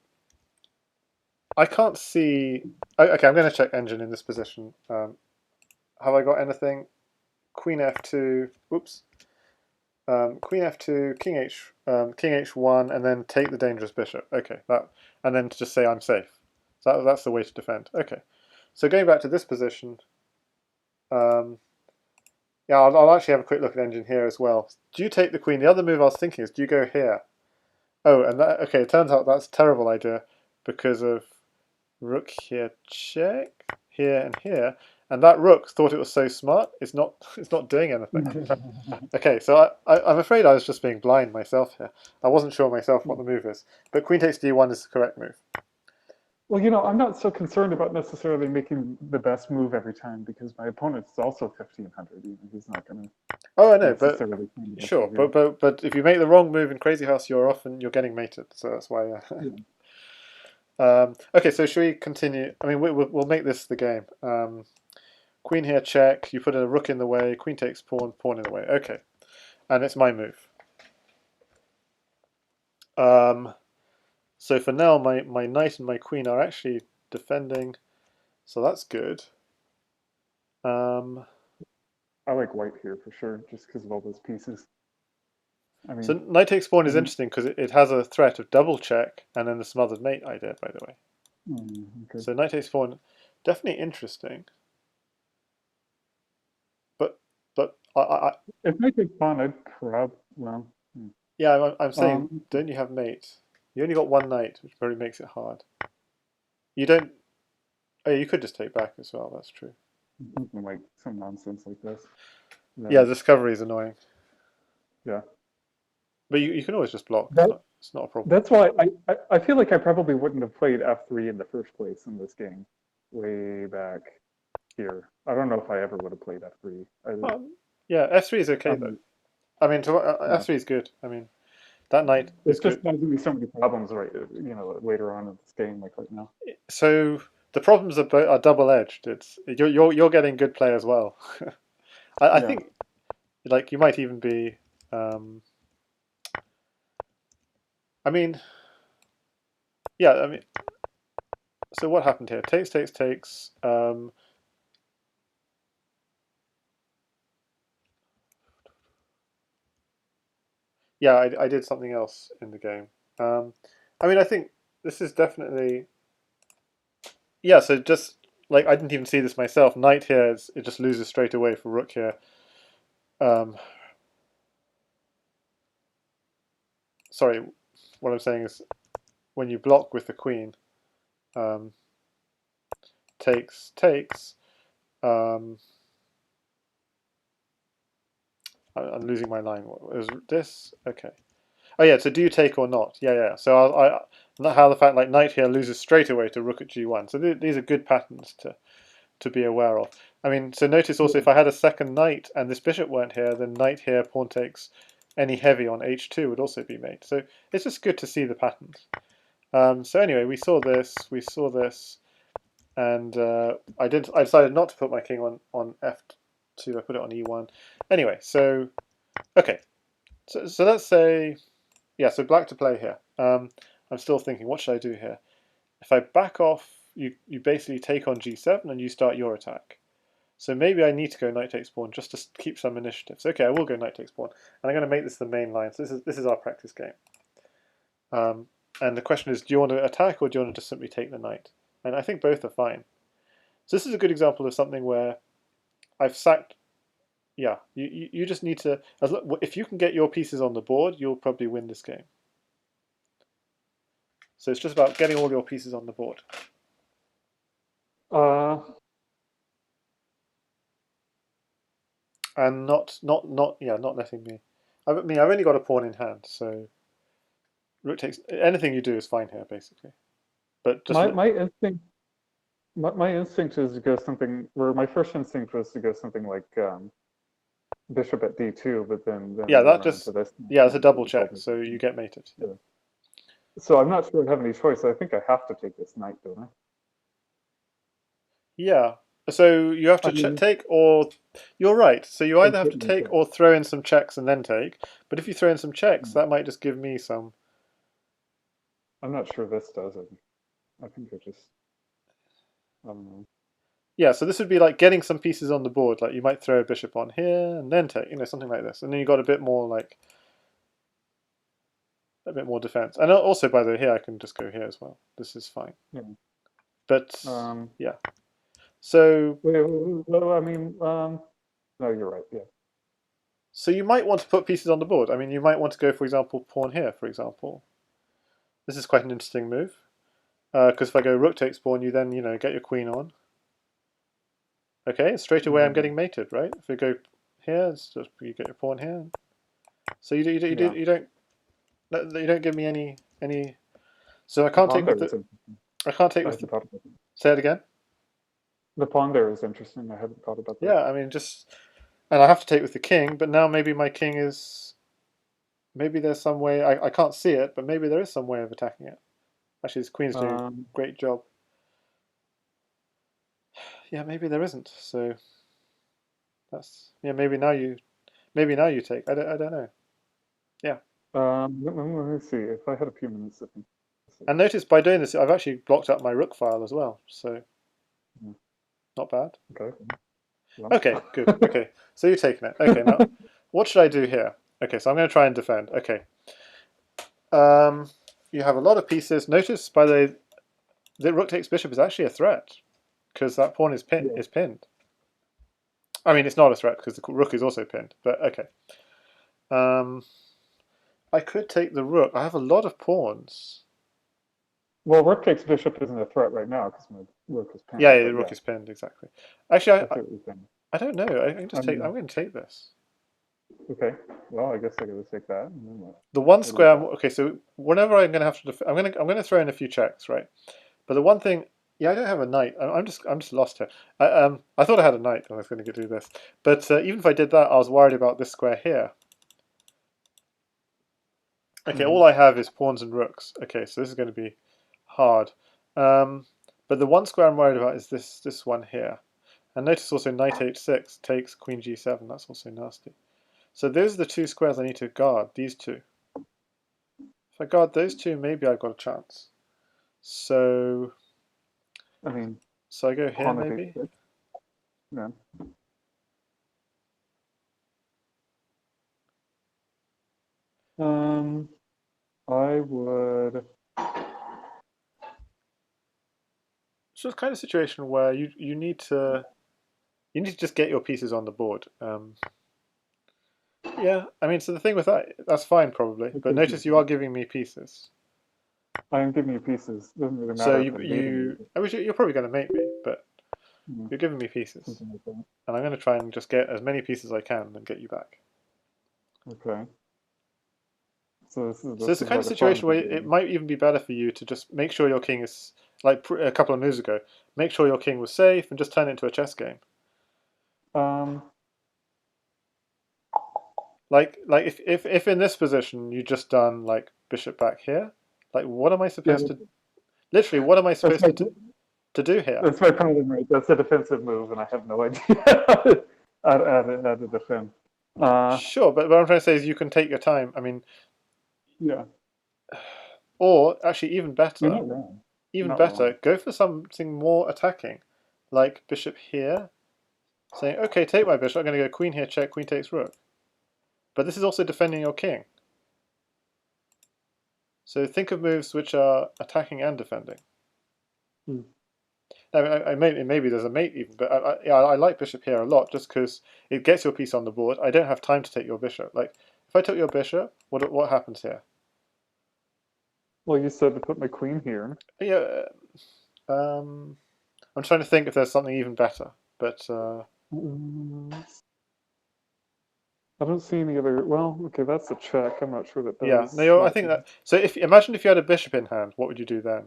I can't see. Okay, I'm going to check engine in this position. Have I got anything? queen f2. Oops. Queen f2, king h1, and then take the dangerous bishop. Okay, that, and then to just say I'm safe. So that's the way to defend. Okay, so going back to this position, yeah, I'll actually have a quick look at engine here as well. Do you take the queen? The other move I was thinking is, do you go here? Oh, and that, okay, it turns out that's a terrible idea because of rook here check, here and here, and that rook thought it was so smart. It's not. It's not doing anything. Okay, so I'm afraid I was just being blind myself here. I wasn't sure myself what the move is, but queen takes d1 is the correct move. Well, I'm not so concerned about necessarily making the best move every time because my opponent's also 1500. He's not going to Oh, I know, but necessarily find the best sure, move here. but if you make the wrong move in Crazyhouse, you're getting mated. So that's why. Okay, so should we continue? I mean, we'll make this the game. Queen here check. You put a rook in the way. Queen takes pawn. Pawn in the way. Okay, and it's my move. So for now, my knight and my queen are actually defending, so that's good. I like white here for sure, just because of all those pieces. I So mean, knight takes pawn is interesting because it has a threat of double check and then the smothered mate idea, by the way. okay. So knight takes pawn, definitely interesting. But If I take pawn, I'd yeah, I'm saying, um, don't you have mate? You only got one knight, which probably makes it hard. You don't. Oh, you could just take back as well. That's true. something like some nonsense like this. Yeah, Then, discovery is annoying, yeah. but you can always just block. That, It's not a problem. that's why I feel like I probably wouldn't have played f3 in the first place in this game, way back here. I don't know if I ever would have played f3. Yeah, f3 is okay though. Um, I mean, yeah. f3 is good. I mean, that knight is It's good. just causing me so many problems, right? Later on in this game, like right now. So the problems are double-edged. It's you're getting good play as well. I Yeah. think like you might even be. Um, I mean, yeah. I mean, so what happened here? Takes, takes, takes. Yeah, I did something else in the game. I mean, I think this is definitely. Yeah, so just like I didn't even see this myself. Knight here, it just loses straight away for rook here. Um, sorry, what I'm saying is when you block with the queen, um, takes, takes. I'm losing my line. What was this? Okay. Oh yeah. So do you take or not? Yeah, yeah. So not how the fact like knight here loses straight away to rook at g1. So these are good patterns to be aware of. I mean, so notice also Yeah. if I had a second knight and this bishop weren't here, then knight here, pawn takes, any heavy on h2 would also be made. So it's just good to see the patterns. So anyway, we saw this, and I decided not to put my king on f2. I put it on e1. Anyway, so okay, so let's say, yeah, so black to play here. I'm still thinking, what should I do here? If I back off, you basically take on g7 and you start your attack. So maybe I need to go knight takes pawn just to keep some initiative. So okay, I will go knight takes pawn, and I'm going to make this the main line. So this is our practice game. And the question is, do you want to attack or do you want to just simply take the knight? And I think both are fine. So this is a good example of something where I've sacked. Yeah, you just need to. If you can get your pieces on the board, you'll probably win this game. So it's just about getting all your pieces on the board. Uh, And not letting me. I mean, I've only got a pawn in hand, so rook takes. Anything you do is fine here, basically. But just my instinct my instinct is to go something where my first instinct was to go something like bishop at d2, but then yeah, we that run into just this. yeah, it's a double It's all check, the so you get mated. yeah. So I'm not sure I have any choice. I think I have to take this knight, don't I? Yeah. So you have I to mean, take or you're right. So you I'm either have to certainly take or throw in some checks and then take. But if you throw in some checks, yeah. that might just give me some. I'm not sure this does it. I think I just I don't know. Yeah, so this would be like getting some pieces on the board. Like you might throw a bishop on here and then take, something like this, and then you got a bit more like a bit more defense. And also, by the way, here I can just go here as well. This is fine. Yeah. But Um, yeah, so well, I mean, no, you're right. Yeah. so you might want to put pieces on the board. I mean, you might want to go, for example, pawn here, for example. This is quite an interesting move. Because if I go rook takes pawn, you then, get your queen on. Okay, straight away I'm getting mated, right? If we go here, it's just you get your pawn here. So Yeah. you don't give me any. So I The can't pawn take there with is the. interesting. I can't take I with the. hadn't thought about that. Say it again. The pawn there is interesting. I hadn't thought about that. Yeah, I mean and I have to take with the king, but now maybe my king is. Maybe there's some way I can't see it, but maybe there is some way of attacking it. Actually, this queen's doing a Um, great job. Yeah, maybe there isn't. So maybe now you take. I don't know. Yeah. let me see. If I had a few minutes, I think. And notice by doing this, I've actually blocked up my rook file as well. So Yeah. not bad. Okay. Well. Okay, good. Okay, so you've taken it. Okay, now what should I do here? Okay, so I'm going to try and defend. Okay. You have a lot of pieces. Notice, by the way, that rook takes bishop is actually a threat because that pawn is Yeah. pinned. I mean, it's not a threat because the rook is also pinned. But okay. I could take the rook. I have a lot of pawns. Well, rook takes bishop isn't a threat right now because my rook is pinned. Yeah, the But rook yeah, is pinned exactly. Actually, I see what you're saying. I don't know. I can I just take. I'm mean, going to take this. okay. Well, I guess I gotta take that. And then The one what do we square. got? Okay, so whenever I'm going to have to, I'm going to throw in a few checks, right? But the one thing, yeah, I don't have a knight. I'm just lost here. I thought I had a knight and I was going to do this, but even if I did that, I was worried about this square here. Okay, Mhm. all I have is pawns and rooks. Okay, so this is going to be hard. But the one square I'm worried about is this one here. And notice also knight h6 takes queen g7. That's also nasty. So those are the two squares I need to guard. These two. If I guard those two, maybe I've got a chance. So I mean, I go here pawn at maybe. h6. Yeah. Um, I would. So it's kind of situation where you need to just get your pieces on the board. Yeah, I mean, so the thing with that's fine probably. But notice you are giving me pieces. I am giving you pieces. Doesn't really So matter if I'm mating you. I wish you're probably going to mate me, but Yeah, you're giving me pieces, something like that. and I'm going to try and just get as many pieces as I can and get you back. Okay. So So it's this the is kind where of the fun situation where comes it in. might even be better for you to just make sure your king is like a couple of moves ago. Make sure your king was safe and just turn it into a chess game. Um, Like if in this position you just done like bishop back here, like what am I yeah, supposed to literally what am I that's supposed my to do here? that's my problem, right? That's a defensive move, and I have no idea how to defend. Uh, Sure, but what I'm trying to say is you can take your time. I mean, yeah, or actually you're not wrong. You're even not wrong. better, go for something more attacking, like bishop here, saying okay, take my bishop. I'm going to go queen here, check, queen takes rook. But this is also defending your king. So think of moves which are attacking and defending. Hmm. Maybe there's a mate even, but yeah, I like bishop here a lot just because it gets your piece on the board. I don't have time to take your bishop. Like if I took your bishop, what happens here? Well, you said to put my queen here. Yeah, I'm trying to think if there's something even better, but Mm, I don't see any other. Well, okay, that's a check. I'm not sure that yeah, does no, I that. think that. So if imagine if you had a bishop in hand, what would you do then?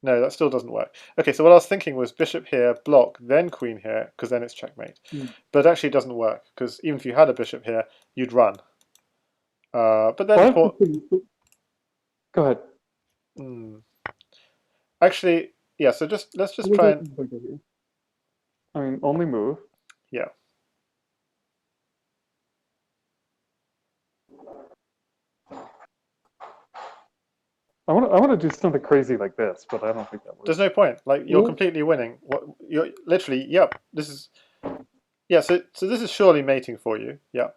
No, that still doesn't work. Okay, so what I was thinking was bishop here, block, then queen here, because then it's checkmate. Hmm. But actually, it doesn't work because even if you had a bishop here, you'd run. But then Well, that's the pawn. thing. Go ahead. Hmm. Actually, yeah. So let's just What try was and that? I mean, only move. yeah. I want to do something crazy like this, but I don't think that There's works. no point. Like you're Ooh. completely winning. What you're literally, yep. This is yeah. So this is surely mating for you. Yeah.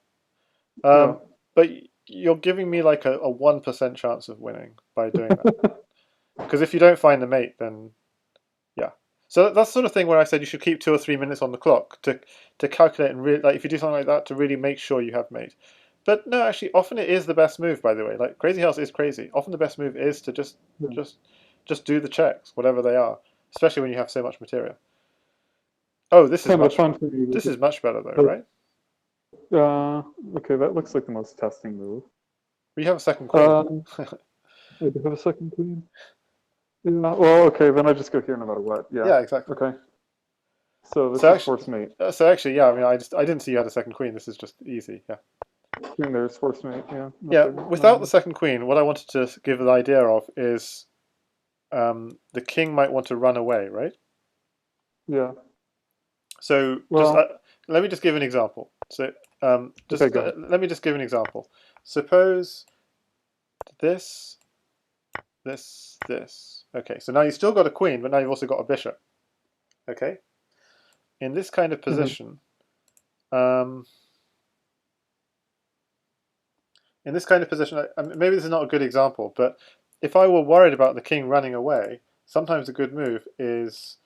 Yeah. But you're giving me like a 1% chance of winning by doing that. Because if you don't find the mate, then yeah. So that's the sort of thing where I said you should keep 2 or 3 minutes on the clock to calculate and really like if you do something like that to really make sure you have mate. But no, actually, often it is the best move. By the way, like Crazyhouse is crazy. Often the best move is to Yeah. just just do the checks, whatever they are, especially when you have so much material. Oh, Kind of fun for me. this is much better though, But, right? okay, that looks like the most testing move. We have a second queen. Um, I do have a second queen. Yeah. Well, okay, then I just go here no matter what. Yeah. Yeah, exactly. Okay. So this So is actually, force mate. yeah. I mean, I didn't see you had a second queen. This is just easy. Yeah. Queen there's force mate. Yeah. Yeah. Nothing. Without the second queen, what I wanted to give the idea of is the king might want to run away, right? Yeah. So just Well. let me just give an example. So Okay. just Go ahead. let me just give an example. Suppose this, this. Okay. So now you've still got a queen, but now you've also got a bishop. Okay. In this kind of Hmm. position, um, maybe this is not a good example, but if I were worried about the king running away, sometimes a good move is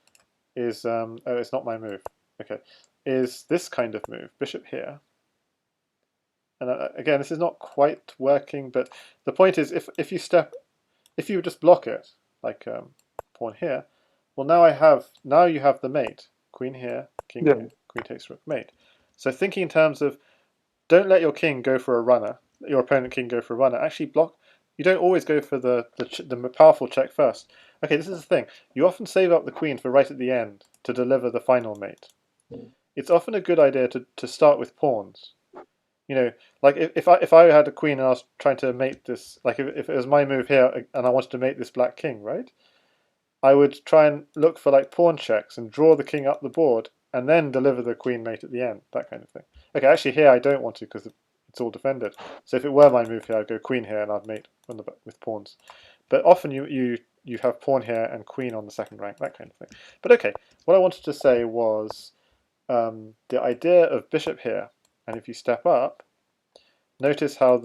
oh, it's not my move. Okay, is this kind of move, bishop here. And again, this is not quite working, but the point is, if you just block it, like pawn here, well now you have the mate, queen here, king Yeah. here, queen takes rook, mate. So thinking in terms of don't let your king go for a runner, your opponent king go for a runner. Actually block. You don't always go for the powerful check first. Okay, this is the thing. You often save up the queen for right at the end to deliver the final mate. It's often a good idea to start with pawns. You know, like if I had a queen and I was trying to mate this, like if it was my move here and I wanted to mate this black king, right? I would try and look for like pawn checks and draw the king up the board and then deliver the queen mate at the end, that kind of thing. Okay, actually here I don't want to because it's all defended. So if it were my move here, I'd go queen here and I'd mate with pawns. But often you have pawn here and queen on the second rank, that kind of thing. But okay, what I wanted to say was the idea of bishop here, and if you step up, notice how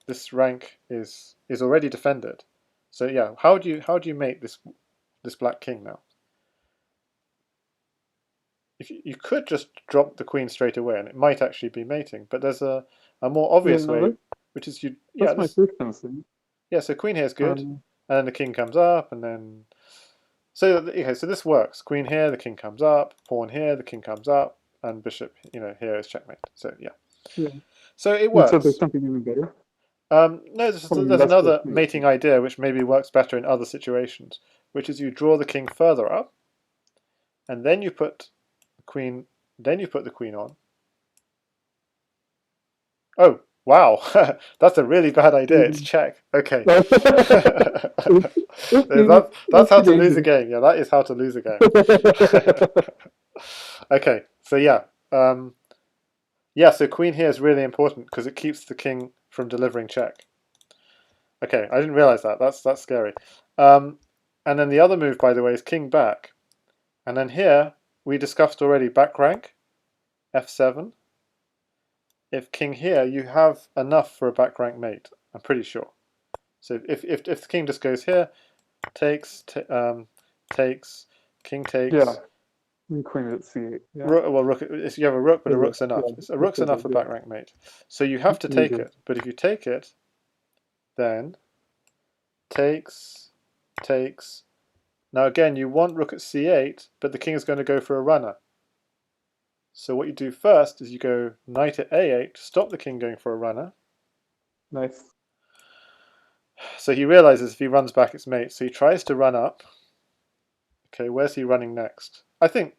this rank is already defended. So yeah, how do you mate this black king now? If you could just drop the queen straight away, and it might actually be mating. But there's a more Yeah. obvious No, way, which is that's my first instinct. yeah. So queen here is good, Um. and then the king comes up, and then so okay. So this works. Queen here, the king comes up. Pawn here, the king comes up, and bishop here is checkmate. So yeah. Yeah. So it You said there's works. something even better. No, Something there's less force another mate. mating idea which maybe works better in other situations, which is you draw the king further up, and then you put the queen, on. Oh, wow, that's a really bad idea. It's Mhm. check. Okay, Oopsie, that's how oopsie to lose a daisy. game. Yeah, that is how to lose a game. Okay, so yeah, yeah. So queen here is really important because it keeps the king from delivering check. Okay, I didn't realize that. That's scary. Um, and then the other move, by the way, is king back. And then here we discussed already back rank, f7. If king here, you have enough for a back rank mate. I'm pretty sure. So if the king just goes here, takes, takes, king Yeah, takes. and queen at c8. Yeah, Rook, well, rook. You have a rook, but or a rook. rook's enough. Yeah, A that's rook's so enough good. for Yeah, back rank mate. So you have to really take good. it. But if you take it, then takes, takes. Now again, you want rook at c8, but the king is going to go for a runner. So what you do first is you go knight at a8 to stop the king going for a runner. Nice. So he realizes if he runs back, it's mate. So he tries to run up. Okay, where's he running next? I think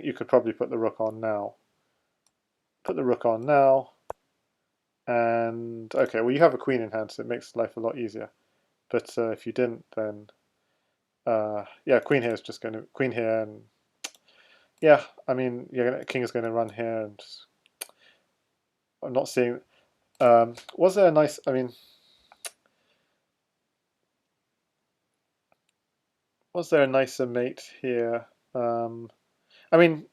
you could probably put the rook on now. Put the rook on now. And okay, well you have a queen in hand, so it makes life a lot easier. But if you didn't, then yeah, queen here is just going to queen here, and yeah, I mean, king is going to run here, and I'm not seeing. Was there a nice? I mean, Was there a nicer mate here? I mean,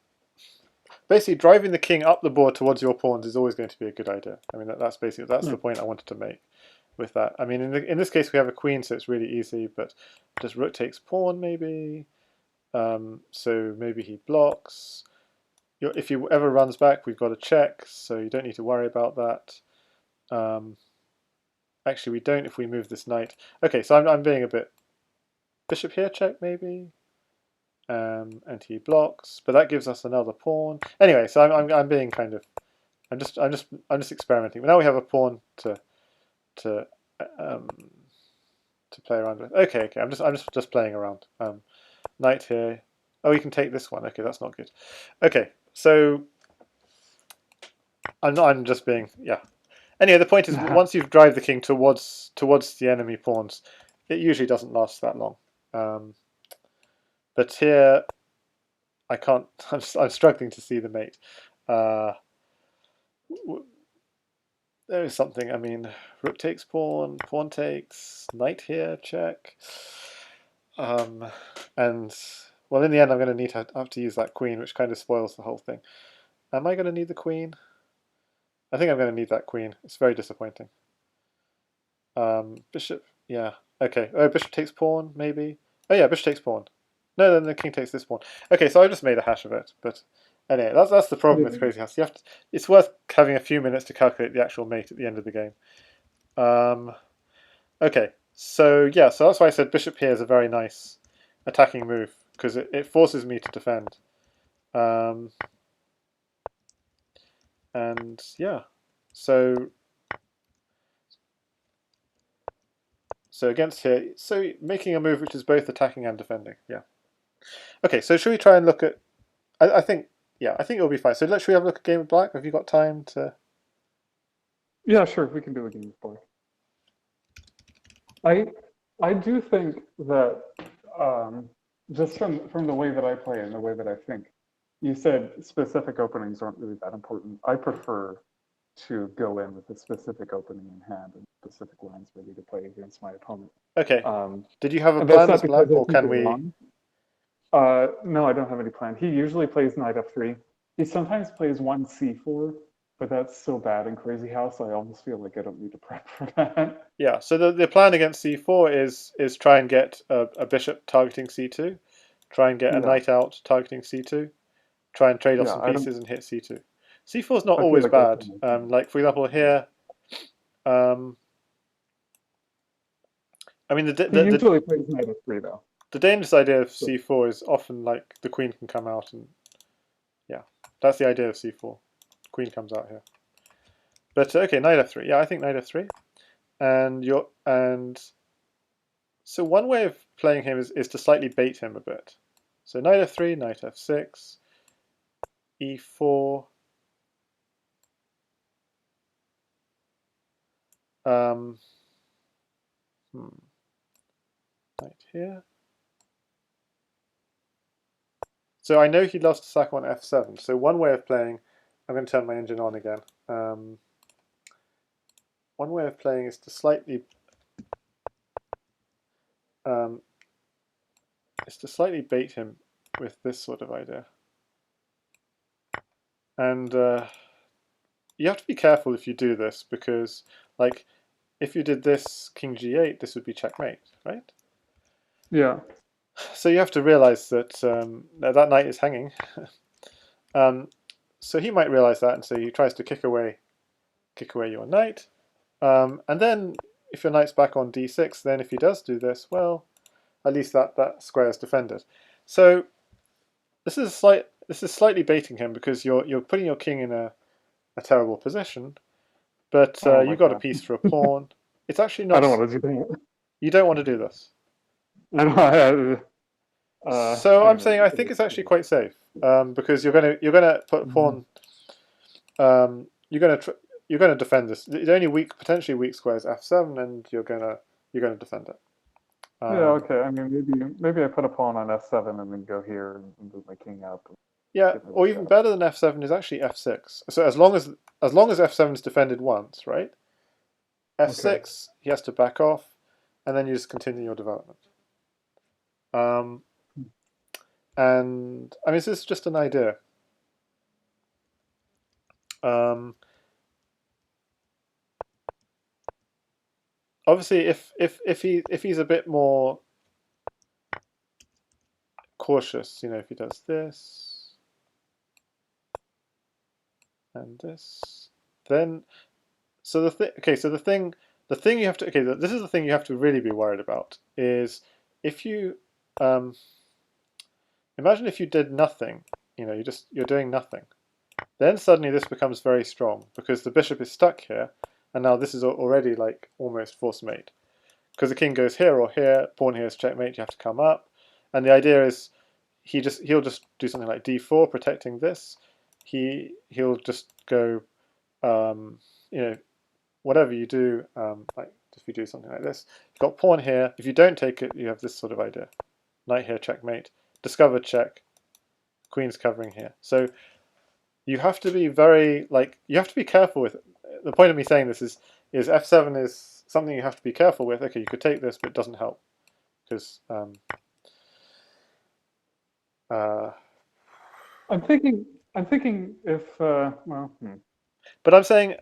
basically driving the king up the board towards your pawns is always going to be a good idea. I mean, that's Yeah. the point I wanted to make with that. I mean, in this case we have a queen, so it's really easy. But does rook takes pawn maybe? So maybe he blocks. If he ever runs back, we've got a check, so you don't need to worry about that. Actually, we don't if we move this knight. Okay, so I'm being a bit bishop here, check maybe. And he blocks, but that gives us another pawn. Anyway, so I'm being kind of I'm just experimenting. But now we have a pawn to um, to play around with. Okay, I'm just playing around. Knight here. Oh, you can take this one. Okay, that's not good. Okay, so I'm just being yeah. Anyway, the point is once you drive the king towards the enemy pawns, it usually doesn't last that long. But here I can't. I'm struggling to see the mate. There is something. I mean, rook takes pawn, pawn takes, knight here, check. And well, in the end, I'm going to have to use that queen, which kind of spoils the whole thing. Am I going to need the queen? I think I'm going to need that queen. It's very disappointing. Bishop, yeah, okay. Oh, bishop takes pawn, maybe. Oh yeah, bishop takes pawn. No, then the king takes this pawn. Okay, so I just made a hash of it, but anyway, that's the problem with Crazyhouse. It's worth having a few minutes to calculate the actual mate at the end of the game. Okay, so yeah, so that's why I said bishop here is a very nice attacking move because it forces me to defend. And yeah, so against here, so making a move which is both attacking and defending. Yeah. Okay, so should we try and look at? I think I think it'll be fine. So should we have a look at game of black? Have you got time to? Yeah, sure. We can do a game of black. I do think that just from the way that I play and the way that I think, you said specific openings aren't really that important. I prefer to go in with a specific opening in hand and specific lines ready to play against my opponent. Okay. Did you have a And that's plan not as black, because I or think can you're we? wrong. No, I don't have any plan. He usually plays knight f3. He sometimes plays one c4, but that's so bad in Crazyhouse, I almost feel like I don't need to prep for that. Yeah. So the plan against c4 is try and get a bishop targeting c2, try and get a Yeah, knight out targeting c2, try and trade off yeah, some I don't. pieces and hit c2. c4 is not I feel always like that's bad. Like for example here, um, I mean he usually plays knight f3 though. the dangerous idea of So, c4 is often like the queen can come out and yeah, that's the idea of c4. Queen comes out here. But okay, knight f3. Yeah, I think knight f3. And so one way of playing him is to slightly bait him a bit. So knight f3, knight f6, e4. Um, Knight here. So I know he loves to sack on f7. So one way of playing, I'm going to turn my engine on again. One way of playing is to slightly bait him with this sort of idea. And you have to be careful if you do this because, like, if you did this king g8, this would be checkmate, right? yeah. So you have to realize that that knight is hanging. So he might realize that, and so he tries to kick away your knight. And then if your knight's back on d6, then if he does do this, well, at least that square is defended. So this is slightly baiting him because you're putting your king in a terrible position, but Oh you my got a god. piece for a pawn. It's actually I not. don't want to do that. You don't want to do this. I don't. So I'm Anyway, saying I think it's actually quite safe because you're gonna put a pawn. You're gonna defend this. The only potentially weak square is f7, and you're gonna defend it. Yeah, okay. I mean, maybe I put a pawn on f7 and then go here and move my king up. And Yeah, get my or rook even out. better than f7 is actually f6. So as long as f7 is defended once, right? Okay. f6 he has to back off, and then you just continue your development. And I mean, this is just an idea. Um, Obviously, if he's a bit more cautious, if he does this and this, then so the thing. Okay, so the thing you have to. Okay, this is the thing you have to really be worried about is if you imagine if you did nothing. You're doing nothing. Then suddenly this becomes very strong because the bishop is stuck here, and now this is already like almost force mate because the king goes here or here, pawn here is checkmate. You have to come up, and the idea is he'll just do something like d4, protecting this. He'll just go, um, you know, whatever you do, like if you do something like this, you've got pawn here. If you don't take it, you have this sort of idea. Knight here, checkmate. Discovered check. Queen's covering here. So you have to be you have to be careful with it. The point of me saying this is f7 is something you have to be careful with. Okay, you could take this, but it doesn't help because I'm thinking if But I'm saying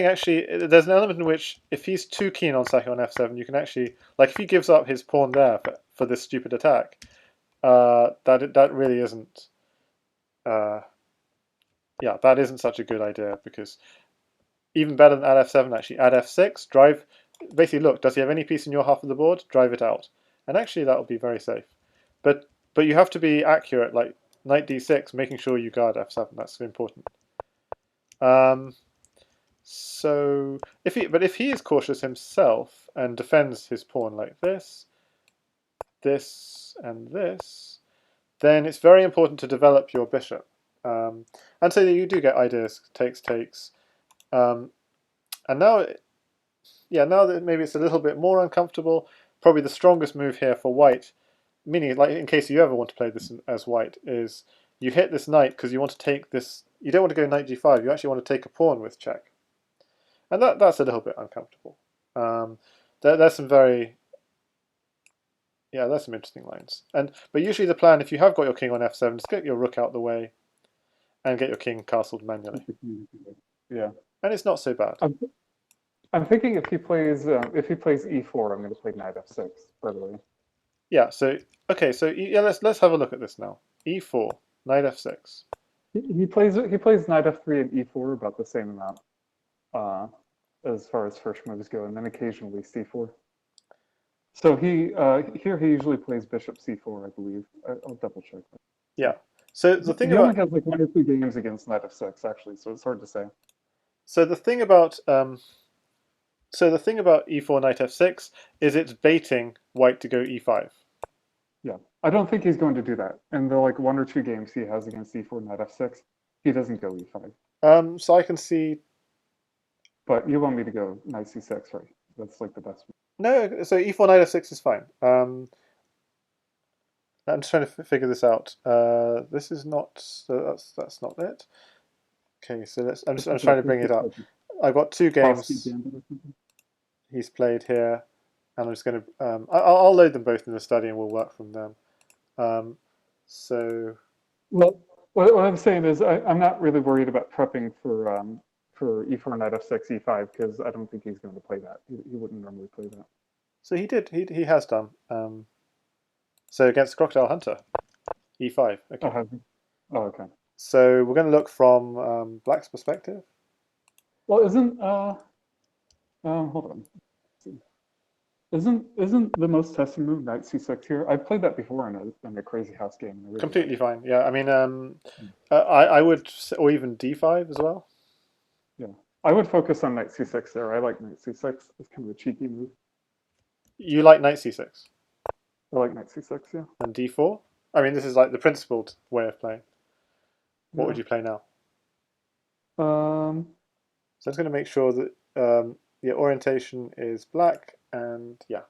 actually, there's an element in which if he's too keen on sacking on f7, you can actually if he gives up his pawn there for this stupid attack, that really isn't, yeah, that isn't such a good idea because even better than add f7, actually add f6, drive. Basically, look, does he have any piece in your half of the board? Drive it out, and actually that will be very safe. But you have to be accurate, like knight d6, making sure you guard f7. That's important. So if he is cautious himself and defends his pawn like this, this, and this, then it's very important to develop your bishop. And so you do get ideas, takes. And now, yeah, now that maybe it's a little bit more uncomfortable, probably the strongest move here for white, meaning like in case you ever want to play this as white, is you hit this knight because you want to take this. You don't want to go knight g5. You actually want to take a pawn with check. And that's a little bit uncomfortable. There's some there's some interesting lines. But usually the plan, if you have got your king on f7, is get your rook out the way and get your king castled manually. Yeah. And it's not so bad. I'm thinking if he plays e4, I'm going to play knight f6. By the way. Yeah. So okay. So yeah, let's have a look at this now. e4, knight f6. He plays knight f3 and e4 about the same amount. As far as first moves go, and then occasionally c4. So here he usually plays bishop c4, I believe. I'll double check that. Yeah. So the thing he about only has like 1 or 2 games against knight f6 actually, so it's hard to say. So the thing about e4 knight f6 is it's baiting white to go e5. Yeah, I don't think he's going to do that. In the 1 or 2 games he has against e4 knight f6, he doesn't go e5. So I can see. But you want me to go knight c6, right? That's like the best. No, so e4 knight f6 is fine. I'm just trying to figure this out. This is not. So that's not it. Okay, so I'm trying to bring it up. I've got 2 games he's played here, and I'm just going to. I'll load them both in the study, and we'll work from them. So. Well, what I'm saying is I'm not really worried about prepping for e4 knight f6 e5 because I don't think he's going to play that. He wouldn't normally play that. So he did. He has done. So against Crocodile Hunter, e5. Okay. Oh, okay. So we're going to look from Black's perspective. Well, hold on. Isn't the most tested move knight c6 here? I've played that before in a Crazyhouse game. Really completely fine. Yeah, I mean, I would, or even d5 as well. Yeah, I would focus on knight c6 there. I like knight c6. It's kind of a cheeky move. You like knight c6? I like knight c6, yeah. And d4? I mean, this is like the principled way of playing. What would you play now? So it's going to make sure that the orientation is black, and yeah.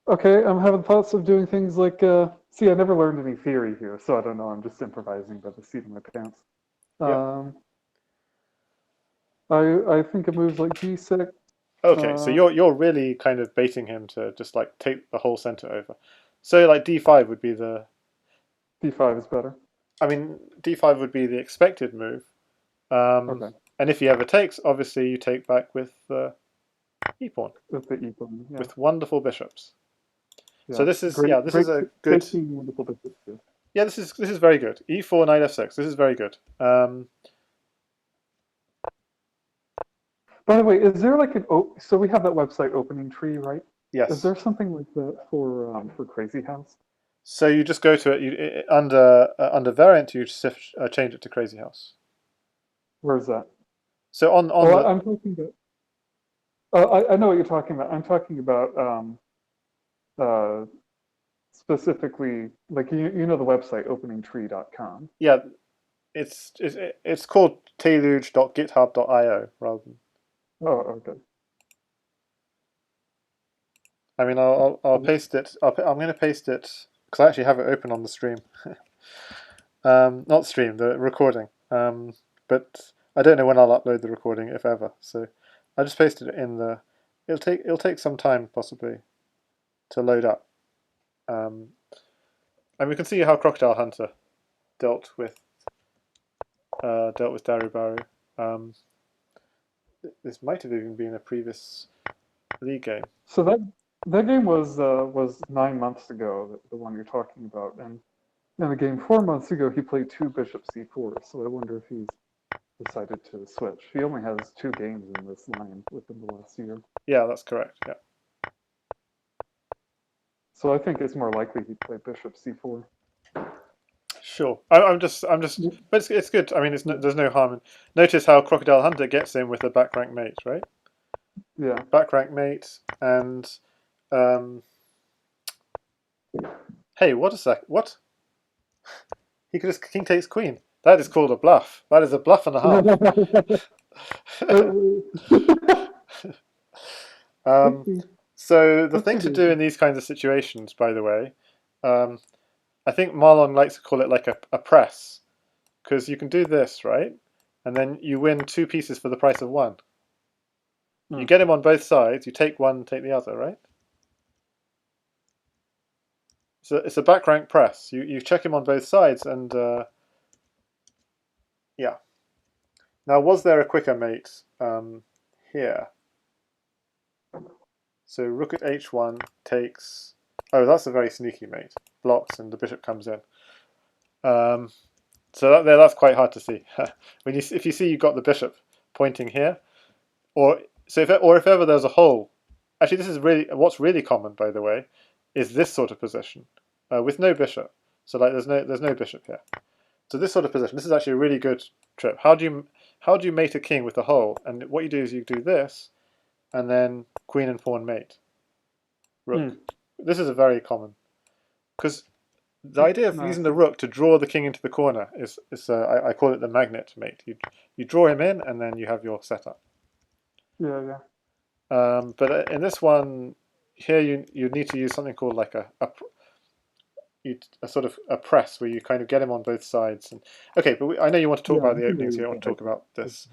Okay, I'm having thoughts of doing things like, see, I never learned any theory here, so I don't know. I'm just improvising by the seat of my pants. Yep. I think of moves like g6, Okay, so Uh, you're really kind of baiting him to just like take the whole center over. So like d5 would be the, D5 is better. I mean d5 would be the expected move. Um, Okay, and if he ever takes, obviously you take back with the e pawn with the E pawn. Yeah, with wonderful bishops. So yeah. this is, Great, yeah, this great, is a good, great team, wonderful bishop too. yeah, this is very good. E4 knight f6. This is very good. By the way, is there like an so we have that website opening tree, right? Is Yes. there something like that for Crazyhouse? So you just go to it. Under variant, you change it to Crazyhouse. Where's that? So on Oh, the, I'm talking about. I know what you're talking about. I'm talking about uh, specifically, like you know the website openingtree.com. yeah, it's called teluge.github.io rather than. Oh, okay. I mean, I'll paste it. I'm going to paste it because I actually have it open on the stream. Not stream, the recording. But I don't know when I'll upload the recording, if ever. So I just pasted it in the. It'll take some time possibly to load up. Um, and we can see how Crocodile Hunter dealt with Darubaru. Um, this might have even been a previous league game. So that game was 9 months ago, the one you're talking about, and in the game 4 months ago he played two bishop c4. So I wonder if he's decided to switch. He only has 2 games in this line within the last year, Yeah, that's correct. Yeah, so I think it's more likely he'd play bishop c4. sure. I'm just. But it's good. I mean, there's no harm in. Notice how Crocodile Hunter gets in with a back rank mate, right? Yeah. Back rank mate and um. Hey, what is that? What? He could just king takes queen. That is called a bluff. That is a bluff and a half. um, so the thing to do in these kinds of situations, by the way, um, I think Marlon likes to call it like a press, because you can do this, right? And then you win 2 pieces for the price of 1. You get him on both sides, you take one, take the other, right? So it's a back rank press. You check him on both sides, and yeah. Now, was there a quicker mate here? So rook at h1 takes. Oh, that's a very sneaky mate. Blocks, and the bishop comes in. So that's quite hard to see. If you see you've got the bishop pointing here, or if ever there's a hole. Actually, this is really what's really common, by the way, is this sort of position with no bishop. So like there's no bishop here. So this sort of position. This is actually a really good trip. How do you mate a king with a hole? And what you do is you do this, and then queen and pawn mate, rook. This is a very common, because the idea of using the rook to draw the king into the corner is I call it the magnet mate. You draw him in, and then you have your setup. Yeah. But in this one here, you need to use something called like a sort of a press, where you kind of get him on both sides. And okay, but I know you want to talk about the openings here. I want to talk about this.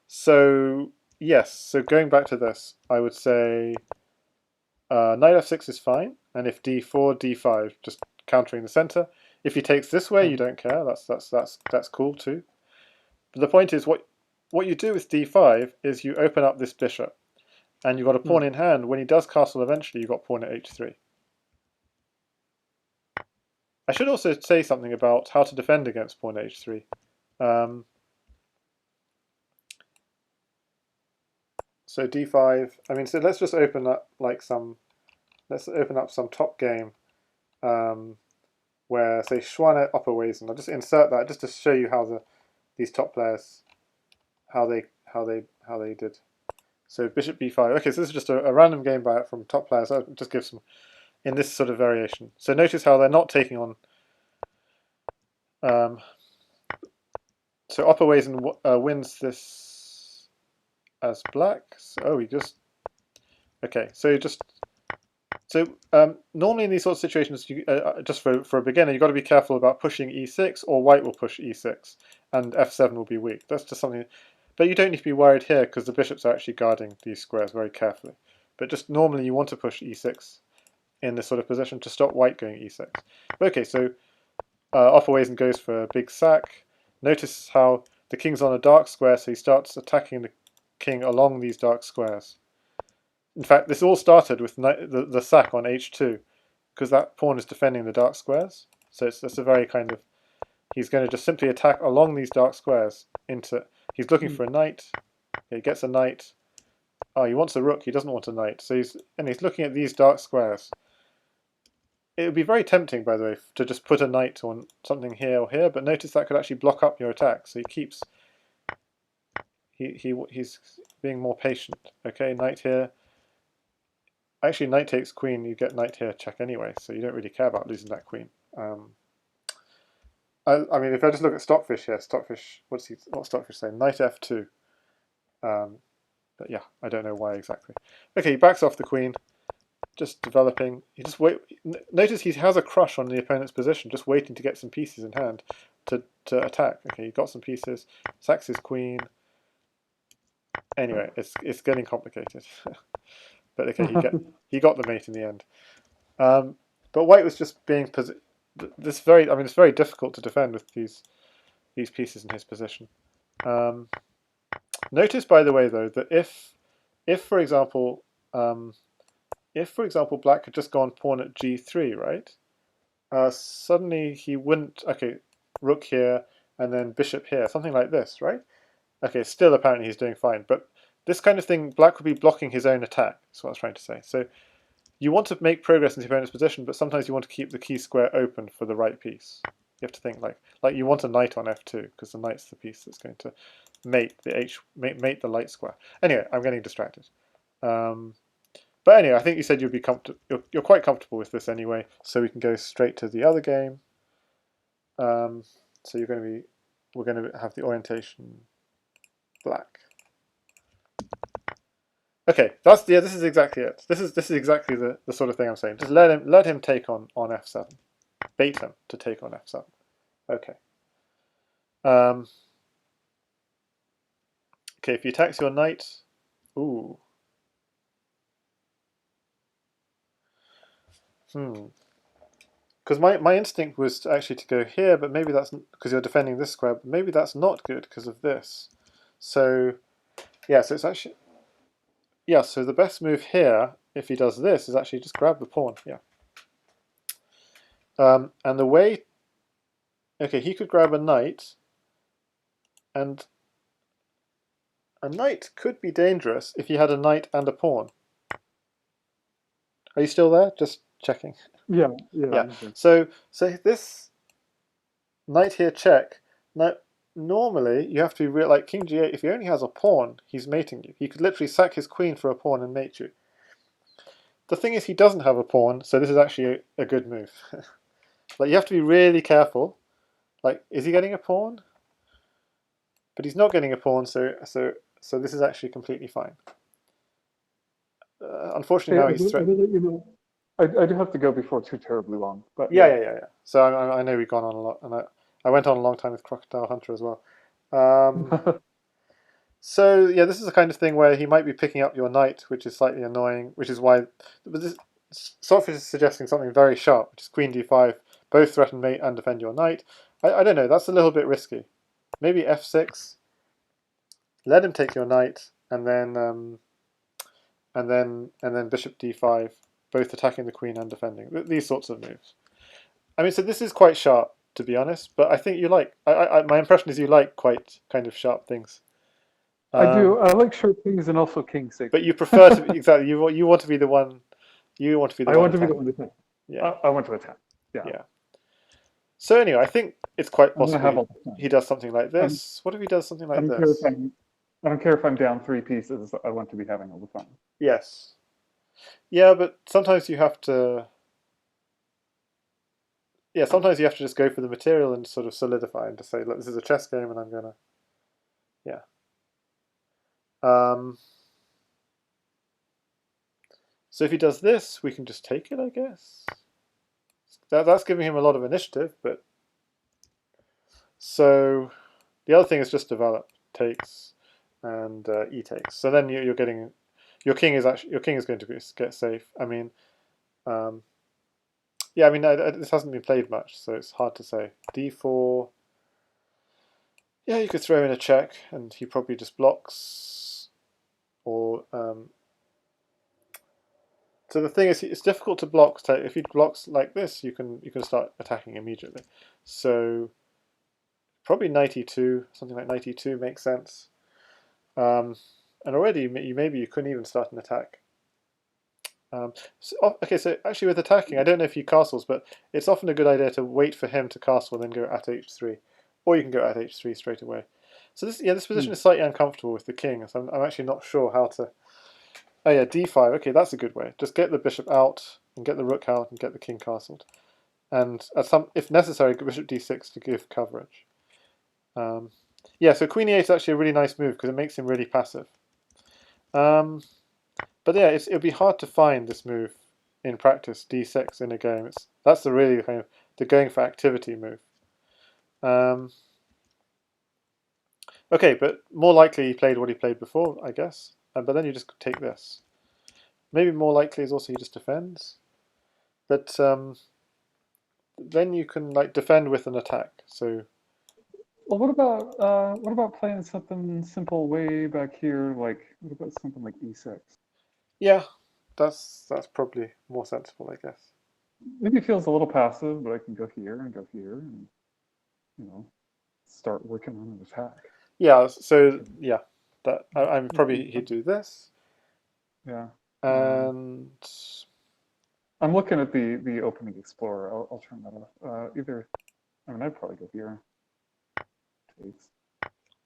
So yes, so going back to this, I would say knight f6 is fine, and if d4, d5, just countering the center. If he takes this way, you don't care. That's cool too. But the point is, what you do with d5 is you open up this bishop, and you've got a pawn in hand. When he does castle eventually, you've got pawn at h3. I should also say something about how to defend against pawn h3. So d5. I mean, so let's just open up Let's open up some top game where, say, Schwann upper ways, and I'll just insert that just to show you how these top players how they did. So bishop b5. Okay, so this is just a random game from top players. I'll just give some in this sort of variation. So notice how they're not taking on. So upper ways and wins this as black. So he just okay. So normally in these sorts of situations, just for a beginner, you've got to be careful about pushing e6, or white will push e6, and f7 will be weak. That's just something. But you don't need to be worried here because the bishops are actually guarding these squares very carefully. But just normally you want to push e6 in this sort of position to stop white going e6. Okay, so Opperweizen goes for a big sack. Notice how the king's on a dark square, so he starts attacking the king along these dark squares. In fact, this all started with the sack on h2, because that pawn is defending the dark squares. So it's a very kind of... He's going to just simply attack along these dark squares into... He's looking for a knight. He gets a knight. Oh, he wants a rook. He doesn't want a knight. So he's looking at these dark squares. It would be very tempting, by the way, to just put a knight on something here or here, but notice that could actually block up your attack. So he keeps... He's being more patient. Okay, knight here. Actually, knight takes queen. You get knight here check anyway, so you don't really care about losing that queen. I mean, if I just look at Stockfish here, Stockfish, what's Stockfish saying? Knight f2. But yeah, I don't know why exactly. Okay, he backs off the queen, just developing. He just wait. Notice he has a crush on the opponent's position, just waiting to get some pieces in hand to attack. Okay, he got some pieces. Sacks his queen. Anyway, it's getting complicated. But okay, he got the mate in the end. But white was just being it's very difficult to defend with these pieces in his position. Notice, by the way, though, that if for example black had just gone pawn at g3, right? Suddenly he wouldn't. Okay, rook here and then bishop here, something like this, right? Okay, still apparently he's doing fine, but this kind of thing, black would be blocking his own attack. That's what I was trying to say. So you want to make progress in the opponent's position, but sometimes you want to keep the key square open for the right piece. You have to think like you want a knight on f2 because the knight's the piece that's going to mate the light square. Anyway, I'm getting distracted. But anyway, I think you said you'd be comfortable. You're quite comfortable with this anyway, so we can go straight to the other game. So we're going to have the orientation black. Okay, this is exactly it. This is exactly the sort of thing I'm saying. Just let him take on f7. Bait him to take on f7. Okay. Okay, if he attacks your knight, ooh. Because my instinct was actually to go here, but maybe that's because you're defending this square. But maybe that's not good because of this. So yeah, so it's actually so the best move here, if he does this, is actually just grab the pawn. Yeah. And the way, okay, he could grab a knight, and a knight could be dangerous if he had a knight and a pawn. Are you still there? Just checking. Yeah. So this knight here check. Now, normally you have to be like king g8. If he only has a pawn, he's mating you. He could literally sack his queen for a pawn and mate you. The thing is, he doesn't have a pawn, so this is actually a good move. Like you have to be really careful. Like, is he getting a pawn? But he's not getting a pawn, so this is actually completely fine. Unfortunately, now he's threatened. I do have to go before too terribly long. But Yeah. So I know we've gone on a lot, and I went on a long time with Crocodile Hunter as well. So yeah, this is the kind of thing where he might be picking up your knight, which is slightly annoying, which is why Stockfish is suggesting something very sharp, which is queen d5, both threaten mate and defend your knight. I don't know, that's a little bit risky. Maybe f6, let him take your knight, and then bishop d5, both attacking the queen and defending. These sorts of moves. I mean, so this is quite sharp, to be honest, but I think you like. My impression is you like quite kind of sharp things. I do. I like sharp things and also king 6. But you prefer to exactly. You want to be the one. You want to be the I one. want to be the one to attack. Yeah. I want to attack. Yeah. So anyway, I think it's quite I'm gonna have possible all the time. he does something like this. What if he does something like this? I don't care if I'm down 3 pieces. I want to be having all the fun. Yes. Yeah, but sometimes you have to. Yeah, sometimes you have to just go for the material and sort of solidify and to say, look, this is a chess game, and I'm gonna. Yeah. So if he does this, we can just take it, I guess. That's giving him a lot of initiative, but so the other thing is just develop. Takes. and e takes. So then you're getting your king is going to get safe. I mean, yeah, I mean this hasn't been played much, so it's hard to say. D4. Yeah, you could throw in a check, and he probably just blocks. Or so the thing is, it's difficult to block. So if he blocks like this, you can start attacking immediately. So probably knight e2, something like knight e2 makes sense. And already maybe you couldn't even start an attack. Okay, so actually with attacking, I don't know if he castles, but it's often a good idea to wait for him to castle and then go at h3, or you can go at h3 straight away. So this position is slightly uncomfortable with the king, so I'm actually not sure how to. Oh yeah, d5. Okay, that's a good way. Just get the bishop out and get the rook out and get the king castled, and if necessary, bishop d6 to give coverage. Yeah, so queen e8 is actually a really nice move because it makes him really passive. But yeah, it'll be hard to find this move in practice, d6 in a game. That's the really kind of the going for activity move. Okay, but more likely he played what he played before, I guess. But then you just take this. Maybe more likely is also he just defends. But then you can like defend with an attack. So Well, what about playing something simple way back here? Like, what about something like e6? yeah, that's probably more sensible, I guess. Maybe it feels a little passive, but I can go here and go here, and you know, start working on an attack. Yeah. So yeah, I'm probably he'd do this. Yeah. And I'm looking at the opening explorer. I'll turn that off. I mean, I'd probably go here. Takes.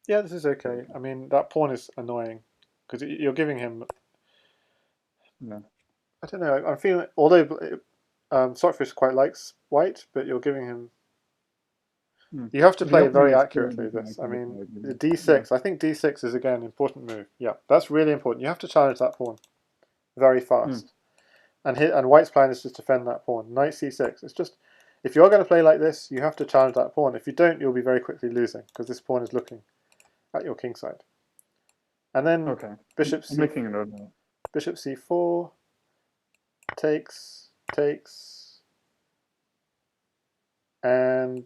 yeah, this is okay. I mean, that pawn is annoying because you're giving him. Yeah. I don't know. I'm feeling although Stockfish quite likes white, but you're giving him. You have to The play opening very explorer accurately. doesn't This. I actually mean, decide, the yeah. d6. I think d6 is again an important move. Yeah, that's really important. You have to challenge that pawn very fast. And white's plan is just defend that pawn. Knight c6. It's just if you're going to play like this, you have to challenge that pawn. If you don't, you'll be very quickly losing because this pawn is looking at your king side. And then Okay. bishop I'm c making a note of that. bishop c4 takes and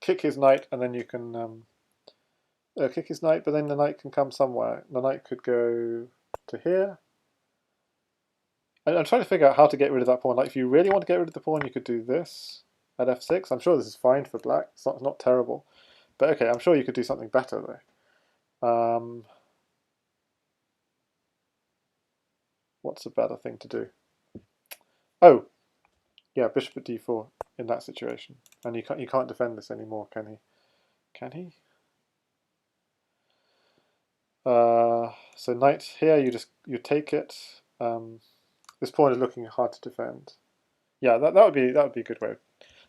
kick his knight, and then you can kick his knight, but then the knight can come somewhere. The knight could go to here. I'm trying to figure out how to get rid of that pawn. Like if you really want to get rid of the pawn, you could do this at f6. I'm sure this is fine for black. It's not terrible. But okay, I'm sure you could do something better though. What's a better thing to do? Oh, yeah, bishop at d4 in that situation. And you can't defend this anymore, can he? Can he? So knight here, you take it. This pawn is looking hard to defend. Yeah, that would be a good way.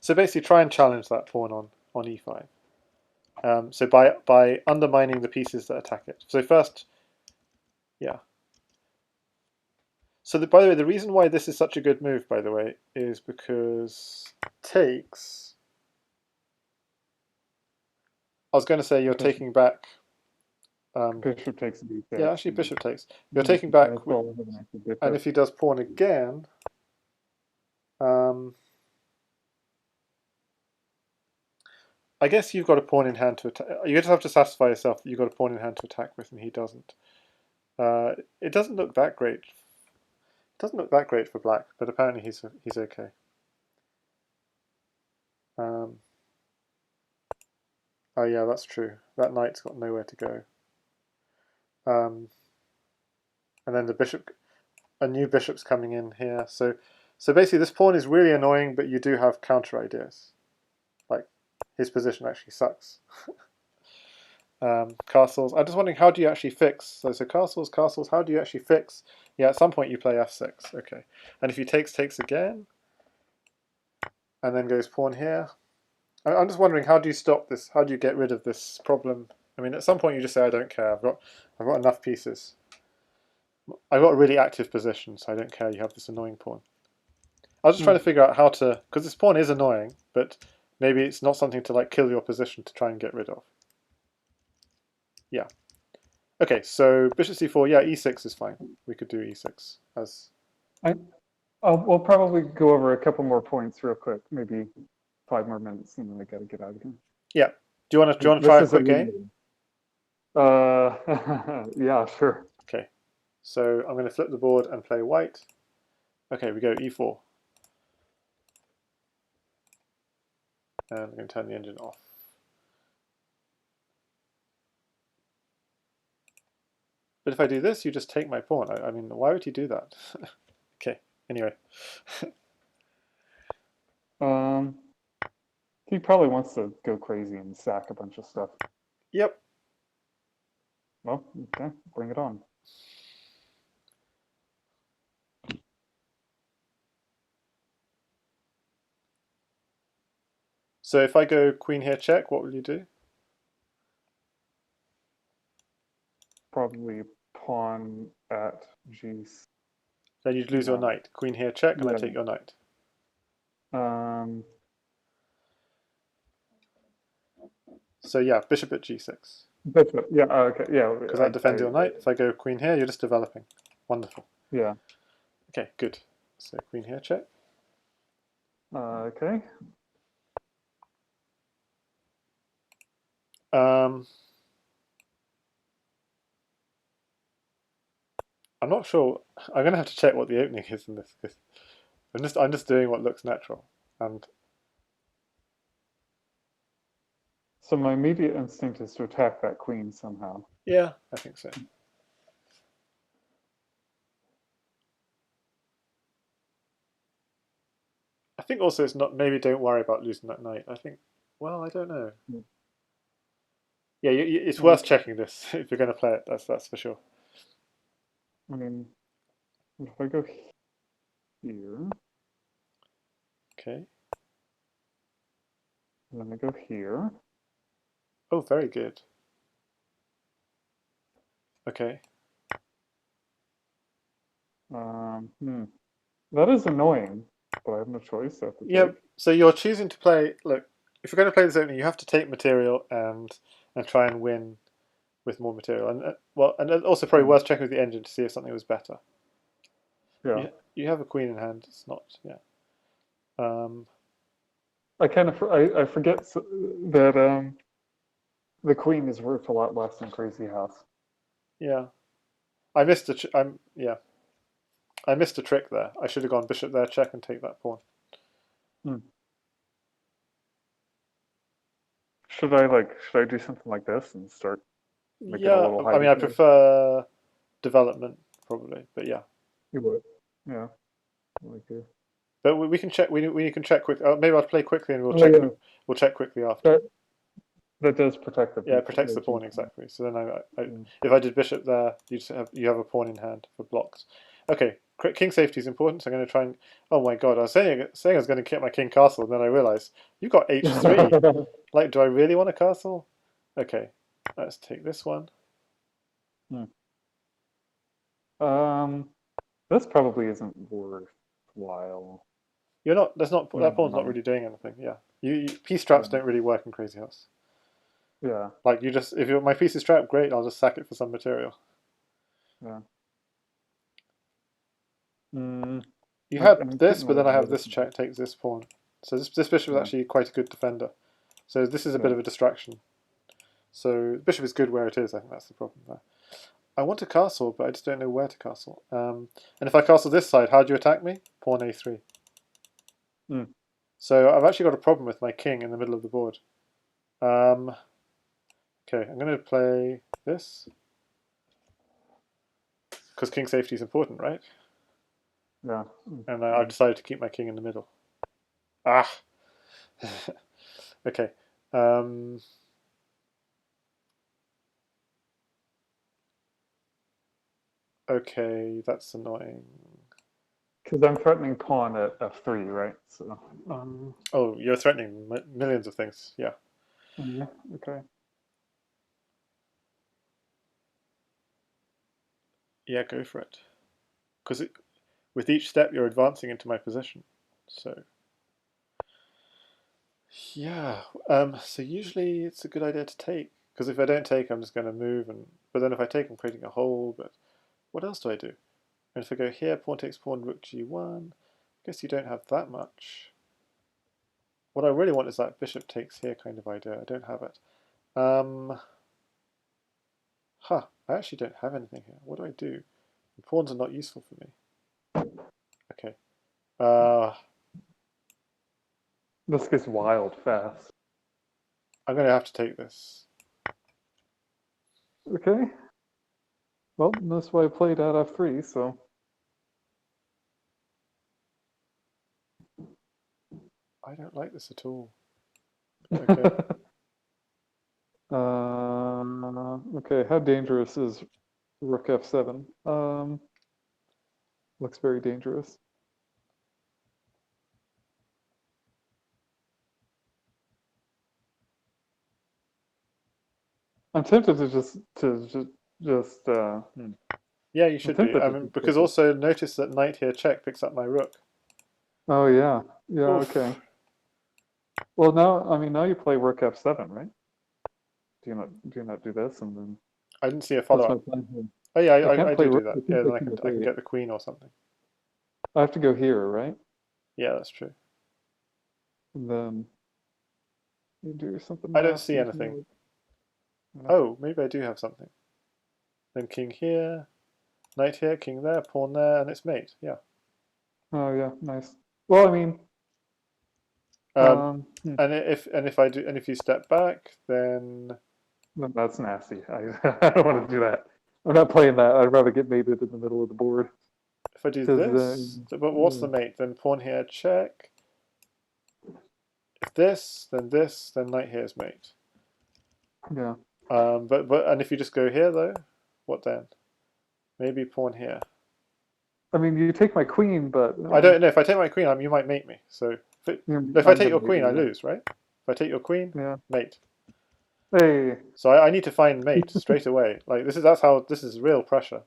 So basically, try and challenge that pawn on e5. So by undermining the pieces that attack it. So first, yeah. So by the way, the reason why this is such a good move, by the way, is because takes. I was going to say you're taking back. Bishop takes d6. Yeah, actually, bishop takes. You're taking back, and Bishop. if he does pawn again, I guess you've got a pawn in hand to attack. You just have to satisfy yourself that you've got a pawn in hand to attack with, and he doesn't. It doesn't look that great. It doesn't look that great for black, but apparently he's okay. Oh yeah, that's true. That knight's got nowhere to go. And then a new bishop's coming in here. So basically, this pawn is really annoying, but you do have counter ideas. Like his position actually sucks. Castles. I'm just wondering, how do you actually fix? So castles. How do you actually fix? Yeah, at some point you play f6. Okay, and if he takes again, and then goes pawn here. I'm just wondering, how do you stop this? How do you get rid of this problem? I mean, at some point you just say, I don't care. I've got enough pieces. I've got a really active position, so I don't care. You have this annoying pawn. I was just trying to figure out how to, because this pawn is annoying, but maybe it's not something to like kill your position to try and get rid of. Yeah. Okay, so bishop c4, yeah, e6 is fine. We could do e6 as... We'll probably go over a couple more points real quick, maybe 5 more minutes, and then I gotta get out of here. Yeah. Do you want to try This a is a quick game? yeah, sure. Okay. So I'm going to flip the board and play white. Okay, we go e4. And I'm going to turn the engine off. But if I do this, you just take my pawn. I mean, why would you do that? Okay, anyway. He probably wants to go crazy and sack a bunch of stuff. Yep. Well, okay, bring it on. So if I go queen here check, what will you do? Probably pawn at g. Then you'd lose your No. knight. Queen here check, and I Yeah. take your knight. So yeah, bishop at g6. Bishop. Yeah. Okay. Yeah. Because that defends your knight. If I go queen here, you're just developing. Wonderful. Yeah. Okay, good. So queen here check. Okay. I'm not sure. I'm going to have to check what the opening is in this. Because I'm just doing what looks natural. And So my immediate instinct is to attack that queen somehow. yeah, I think so. I think also it's not. Maybe don't worry about losing that knight. I think. Well, I don't know. Yeah, it's worth checking this if you're going to play it. That's for sure. I mean, if I go here, Okay. and then I go here. Oh, very good. Okay. That is annoying, but I have no choice. I have to Yeah. take. So you're choosing to play. Look, if you're going to play this opening, you have to take material and try and win with more material. And well, and also probably worth checking with the engine to see if something was better. Yeah. You have a queen in hand. It's not. Yeah. I kind of I forget that the queen is worth a lot less than Crazyhouse. Yeah. I missed a. I'm yeah. I missed a trick there. I should have gone bishop there, check, and take that pawn. Should I do something like this and start making a Yeah, little I mean, I hidey? prefer development probably, but yeah. You would. Yeah. Like this. But we can check. We can check quick. Maybe I'll play quickly, and we'll Oh check. yeah. We'll check quickly after. That does protect the Yeah, b. it protects the G pawn pawn. exactly. So then Yeah. if I did bishop there, you have a pawn in hand for blocks. Okay, king safety is important. So I'm going to try and. Oh my god! I was saying I was going to keep my king castle, and then I realized you got h3. Like, do I really want a castle? Okay, let's take this one. This probably isn't worthwhile. You're not. That's not. That pawn's not No. really doing anything. Yeah. Piece straps don't really work in Crazyhouse. Yeah. Like you just if my piece is strapped, great. I'll just sack it for some material. Yeah. You have I'm this, getting a but then little I have this nervous check takes this pawn. So this bishop is actually quite a good defender. So this is a bit of a distraction. So bishop is good where it is. I think that's the problem there. I want a castle, but I just don't know where to castle. And if I castle this side, how do you attack me? Pawn a3. So I've actually got a problem with my king in the middle of the board. Okay, I'm going to play this. Because king safety is important, right? Yeah. And I've decided to keep my king in the middle. Ah! Okay. Okay, that's annoying. Because I'm threatening pawn at f3, right? So. Oh, you're threatening millions of things. Yeah. Yeah. Okay. Yeah, go for it. Because with each step, you're advancing into my position. So. Yeah. So usually it's a good idea to take. Because if I don't take, I'm just going to move, but then if I take, I'm creating a hole. But what else do I do? And if I go here, pawn takes pawn, rook g1. I guess you don't have that much. What I really want is that bishop takes here kind of idea. I don't have it. I actually don't have anything here. What do I do? The pawns are not useful for me. Okay. This gets wild fast. I'm going to have to take this. Okay. Well, that's why I played at f3, so. I don't like this at all. Okay. Okay, how dangerous is rook f7? Looks very dangerous. I'm tempted to just Yeah, you should be. I mean, because also notice that knight here check picks up my rook. Oh yeah, yeah. Oof. Okay. Well, now you play rook f7, right? Do you not do this and then? I didn't see a follow up. Oh yeah, I do that. Yeah, then I can get the queen or something. I have to go here, right? Yeah, that's true. And then you do something. I don't see anything. Oh, maybe I do have something. Then king here, knight here, king there, pawn there, and it's mate. Yeah. Oh yeah, nice. Well, I mean, and if you step back, then that's nasty. I don't want to do that. I'm not playing that. I'd rather get mated in the middle of the board. If I do this, but what's the mate? Then pawn here, check. If this, then knight here is mate. Yeah. And if you just go here though, what then? Maybe pawn here. I mean, you take my queen, but I don't know. If I take my queen, you might mate me. So if I take your queen, I lose, right? If I take your queen, mate. Hey. So I need to find mate straight away. Like this is real pressure.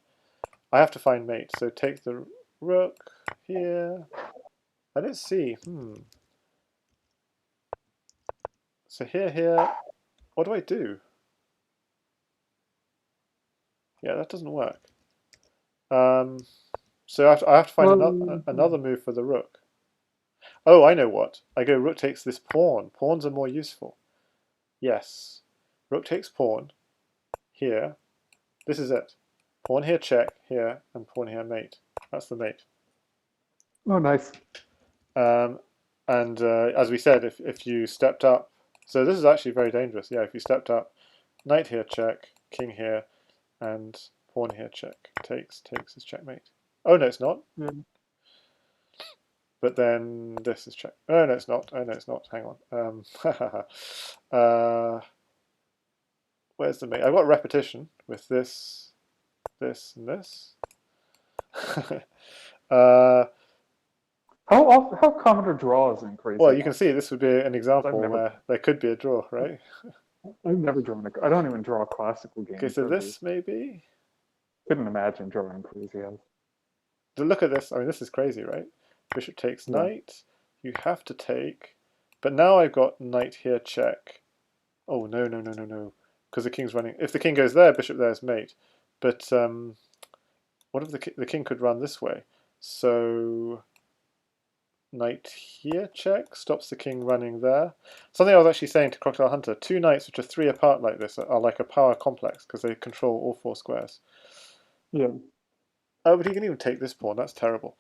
I have to find mate. So take the rook here. I don't see. So here. What do I do? Yeah, that doesn't work. So I have to find another move for the rook. Oh, I know what. I go rook takes this pawn. Pawns are more useful. Yes. Rook takes pawn. Here. This is it. Pawn here check, here, and pawn here mate. That's the mate. Oh, nice. As we said, if you stepped up, so this is actually very dangerous. Yeah, if you stepped up, knight here check, king here, and pawn here check. Takes is checkmate. Oh no, it's not. But then this is check. Oh no, it's not. Oh no, it's not. Hang on. Where's the mate? I've got repetition with this, this, and this. How common are draws in Crazy? Well, you can see this would be an example where there could be a draw, right? I've never drawn I don't even draw classical games. Okay, so this maybe. Couldn't imagine drawing Crazyhouse. Look at this. I mean, this is crazy, right? Bishop takes knight. You have to take, but now I've got knight here check. Oh no, because the king's running. If the king goes there, bishop there is mate. But what if the king could run this way? So knight here check stops the king running there. Something I was actually saying to Crocodile Hunter, 2 knights which are 3 apart like this are like a power complex because they control all 4 squares. Yeah. Oh, but he can even take this pawn. That's terrible.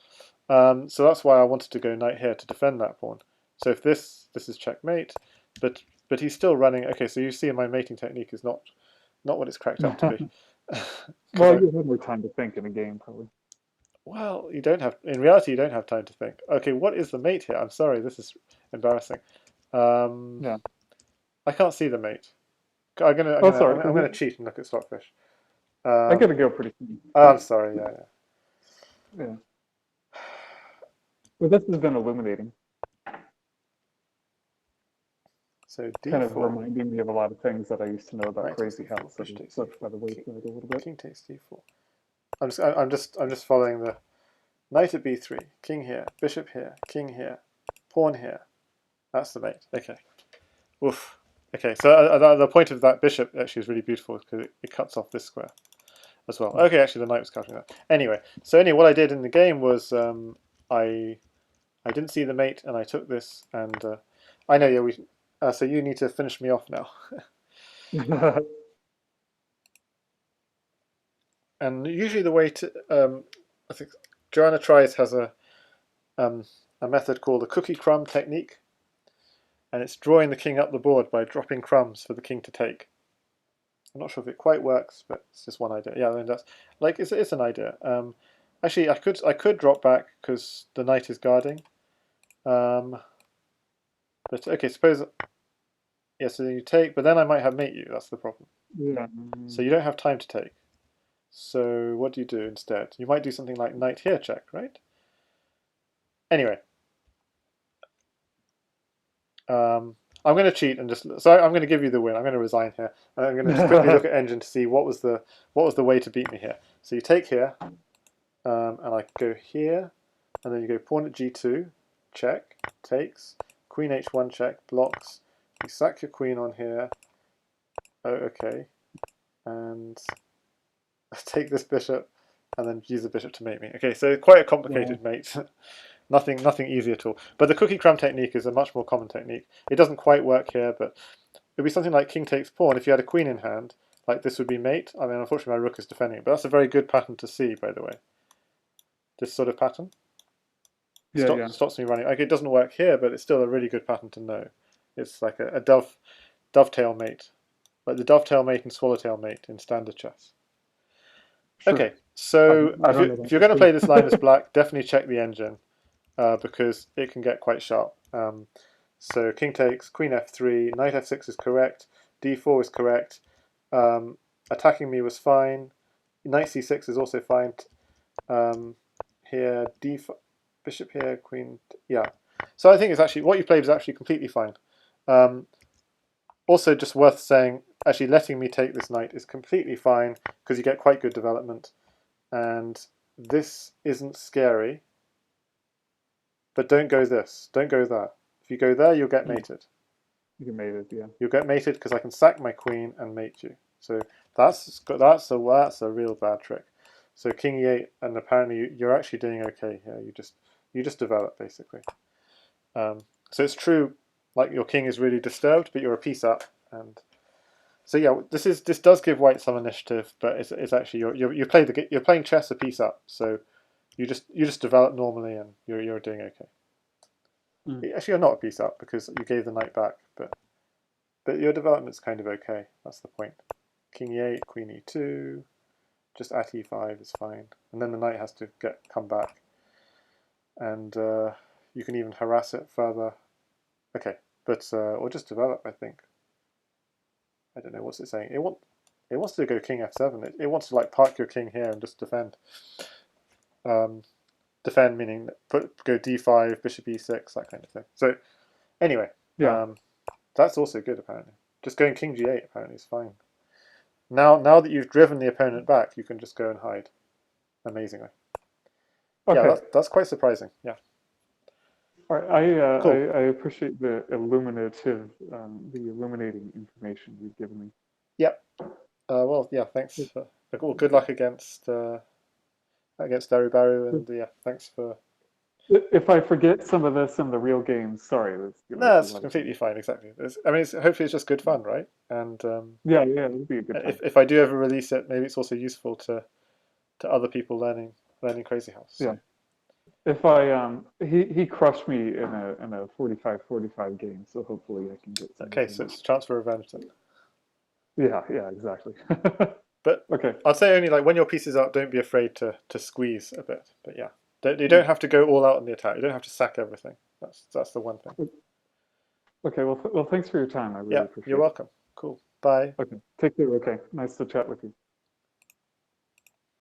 So that's why I wanted to go knight here to defend that pawn. So if this is checkmate, but he's still running. Okay, so you see my mating technique is not what it's cracked up to be. Well, you have more time to think in a game, probably. Well, you don't have. In reality, you don't have time to think. Okay, what is the mate here? I'm sorry, this is embarrassing. Yeah. I can't see the mate. I'm gonna cheat and look at Stockfish. I gotta go pretty soon. Oh, I'm sorry. Yeah. Well, this has been illuminating. So D4. Kind of reminding me of a lot of things that I used to know about Crazyhouse. Such by the wayside a little bit. King takes D4. I'm just following the knight at B3, king here, bishop here, king here, pawn here. That's the mate. Okay. Oof. Okay, so the point of that bishop actually is really beautiful because it cuts off this square as well. Okay, actually the knight was cutting that. Anyway, what I did in the game was I I didn't see the mate and I took this and I know, yeah, we. So you need to finish me off now. And usually the way to I think Joanna Tries has um, a method called the cookie crumb technique, and it's drawing the king up the board by dropping crumbs for the king to take. I'm not sure if it quite works, but it's just one idea. Yeah, I mean that's like it's an idea. Actually, I could drop back because the knight is guarding. Um, but okay, suppose yeah. So you take, but then I might have mate you. That's the problem. Yeah. So you don't have time to take. So what do you do instead? You might do something like knight here check, right? Anyway, I'm going to cheat and just so I'm going to give you the win. I'm going to resign here. I'm going to just quickly look at engine to see what was the way to beat me here. So you take here, and I go here, and then you go pawn at g2, check, takes, queen h1 check, blocks. You sack your queen on here. Oh, okay, and take this bishop, and then use the bishop to mate me. Okay, so quite a complicated mate. Nothing easy at all. But the cookie crumb technique is a much more common technique. It doesn't quite work here, but it'd be something like king takes pawn. If you had a queen in hand, like this would be mate. I mean, unfortunately, my rook is defending it, but that's a very good pattern to see, by the way. This sort of pattern Yeah. stops me running. Like it doesn't work here, but it's still a really good pattern to know. It's like a dovetail mate, like the dovetail mate and swallowtail mate in standard chess. Sure. Okay, so I don't know if that. you're going to play this line as black, definitely check the engine. Because it can get quite sharp. So king takes, queen f3, knight f6 is correct, d4 is correct, attacking me was fine, knight c6 is also fine, here, bishop here, queen, yeah. So I think it's actually, what you played is actually completely fine. Also just worth saying, actually letting me take this knight is completely fine because you get quite good development, and this isn't scary. But don't go this. Don't go there. If you go there, you'll get mated. You made it, yeah. You'll get mated because I can sack my queen and mate you. So that's a real bad trick. So king e8, and apparently you're actually doing okay here. You just develop basically. So it's true, like your king is really disturbed, but you're a piece up, and so yeah, this does give white some initiative, but it's actually you're playing chess a piece up. So you just develop normally, and you're doing okay. Actually, you're not a piece up because you gave the knight back, but your development's kind of okay. That's the point. King e8, queen e2, just at e5 is fine, and then the knight has to come back, and you can even harass it further. Okay, but or just develop. I think. I don't know what's it saying. It wants to go king f7. It wants to like park your king here and just defend. Defend meaning go d5, bishop e6, that kind of thing. So anyway, Yeah. That's also good apparently. Just going king g8 apparently is fine. Now that you've driven the opponent back, you can just go and hide. Amazingly. Okay. Yeah, that's quite surprising. Yeah. All right. Cool. I appreciate the illuminating information you've given me. Yep. Well, yeah. Thanks. Well, good luck against Darubaru, and yeah, thanks for. If I forget some of this in the real game, sorry. No, it's completely fine. Exactly. Hopefully it's just good fun, right? And yeah, it'd be a good time. if I do ever release it, maybe it's also useful to other people learning Crazyhouse. So. Yeah. If I he crushed me in a 45-45 game, so hopefully I can get some. Okay, so it's a chance for revenge then. Yeah, exactly. But okay. I'd say only like when your piece is up, don't be afraid to squeeze a bit. But yeah, you don't have to go all out on the attack. You don't have to sack everything. That's the one thing. Okay. Well, thanks for your time. I really Yeah, appreciate it. you're welcome. Cool. Bye. Okay. Take care. Okay. Nice to chat with you.